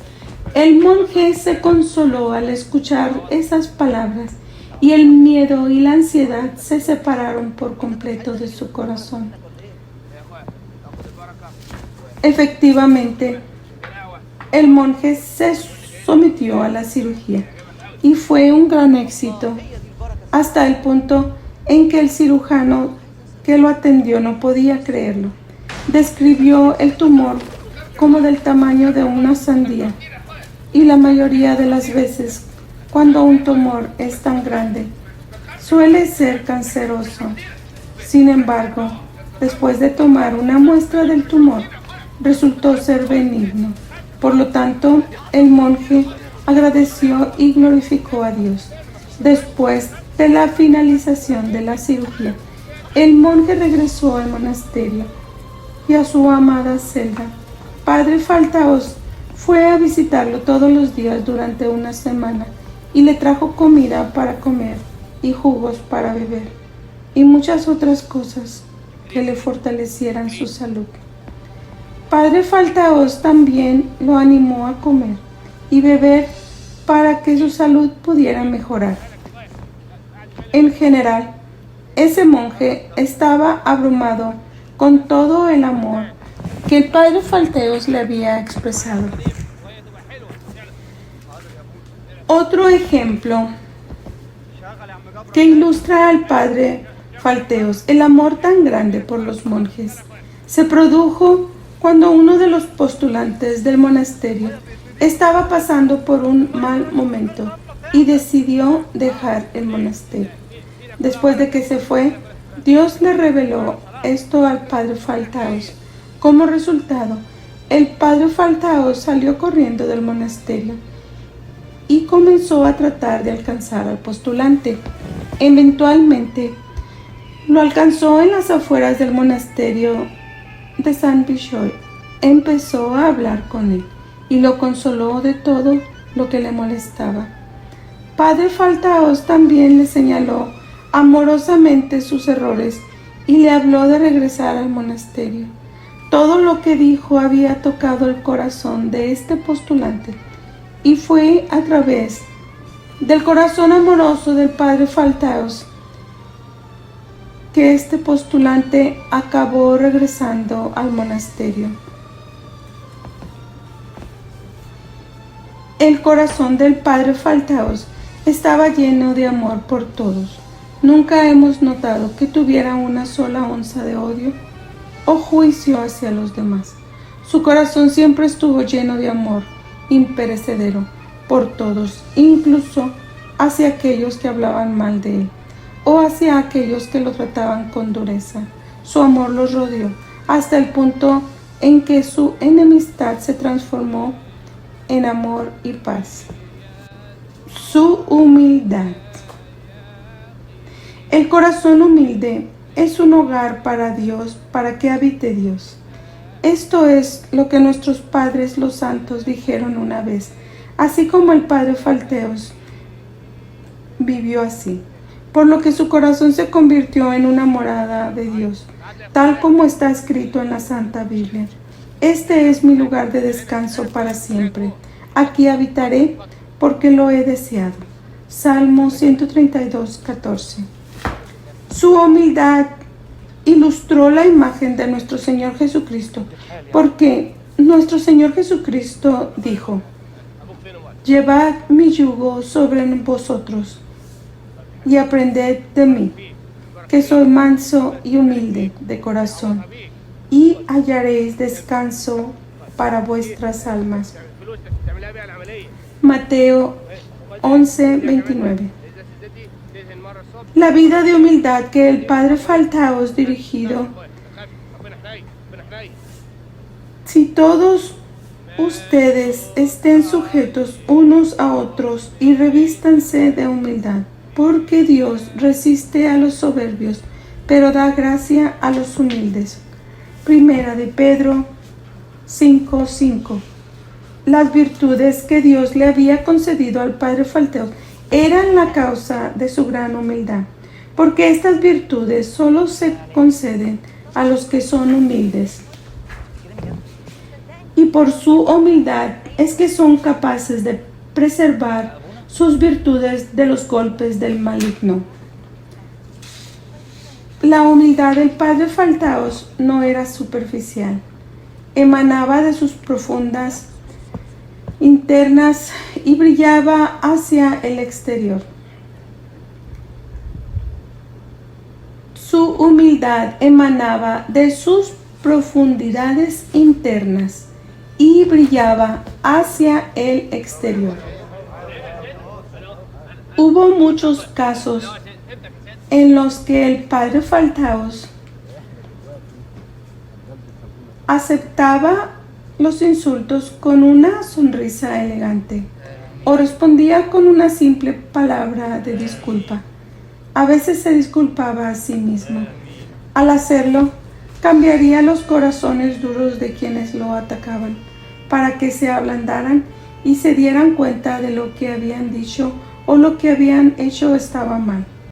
El monje se consoló al escuchar esas palabras y el miedo y la ansiedad se separaron por completo de su corazón. Efectivamente, el monje se sometió a la cirugía y fue un gran éxito, hasta el punto en que el cirujano que lo atendió no podía creerlo. Describió el tumor como del tamaño de una sandía, y la mayoría de las veces, cuando un tumor es tan grande, suele ser canceroso. Sin embargo, después de tomar una muestra del tumor, resultó ser benigno. Por lo tanto, el monje agradeció y glorificó a Dios. Después de la finalización de la cirugía, el monje regresó al monasterio y a su amada celda. Padre Faltaos fue a visitarlo todos los días durante una semana y le trajo comida para comer y jugos para beber y muchas otras cosas que le fortalecieran su salud. Padre Faltaos también lo animó a comer y beber para que su salud pudiera mejorar. En general, ese monje estaba abrumado con todo el amor que el padre Faltaos le había expresado. Otro ejemplo que ilustra al padre Falteos. El amor tan grande por los monjes se produjo cuando uno de los postulantes del monasterio estaba pasando por un mal momento y decidió dejar el monasterio. Después de que se fue, Dios le reveló esto al padre Faltaos. Como resultado, el padre Faltaos salió corriendo del monasterio y comenzó a tratar de alcanzar al postulante. Eventualmente, lo alcanzó en las afueras del monasterio de San Bishoy. Empezó a hablar con él y lo consoló de todo lo que le molestaba. Padre Faltaos también le señaló amorosamente sus errores y le habló de regresar al monasterio. Todo lo que dijo había tocado el corazón de este postulante y fue a través del corazón amoroso del padre Faltaos que este postulante acabó regresando al monasterio. El corazón del padre Faltaos estaba lleno de amor por todos. Nunca hemos notado que tuviera una sola onza de odio o juicio hacia los demás. Su corazón siempre estuvo lleno de amor imperecedero por todos, incluso hacia aquellos que hablaban mal de él o hacia aquellos que lo trataban con dureza. Su amor los rodeó hasta el punto en que su enemistad se transformó en amor y paz. Su humildad. El corazón humilde es un hogar para Dios, para que habite Dios. Esto es lo que nuestros padres los santos dijeron una vez, así como el padre Falteos vivió así, por lo que su corazón se convirtió en una morada de Dios, tal como está escrito en la Santa Biblia. Este es mi lugar de descanso para siempre. Aquí habitaré porque lo he deseado. Salmo 132, 14. Su humildad ilustró la imagen de nuestro Señor Jesucristo, porque nuestro Señor Jesucristo dijo: llevad mi yugo sobre vosotros y aprended de mí, que soy manso y humilde de corazón, y hallaréis descanso para vuestras almas. Mateo 11, 29. La vida de humildad que el padre Faltaos dirigido. Si todos ustedes estén sujetos unos a otros y revístanse de humildad, porque Dios resiste a los soberbios, pero da gracia a los humildes. Primera de Pedro 5:5. Las virtudes que Dios le había concedido al padre Faltaos eran la causa de su gran humildad, porque estas virtudes solo se conceden a los que son humildes. Y por su humildad es que son capaces de preservar sus virtudes de los golpes del maligno. La humildad del padre Faltaos no era superficial, emanaba de sus profundas internas y brillaba hacia el exterior. Su humildad emanaba de sus profundidades internas y brillaba hacia el exterior. Hubo muchos casos en los que el padre Faltaos aceptaba los insultos con una sonrisa elegante o respondía con una simple palabra de disculpa. A veces se disculpaba a sí mismo. Al hacerlo, cambiaría los corazones duros de quienes lo atacaban para que se ablandaran y se dieran cuenta de lo que habían dicho o lo que habían hecho estaba mal.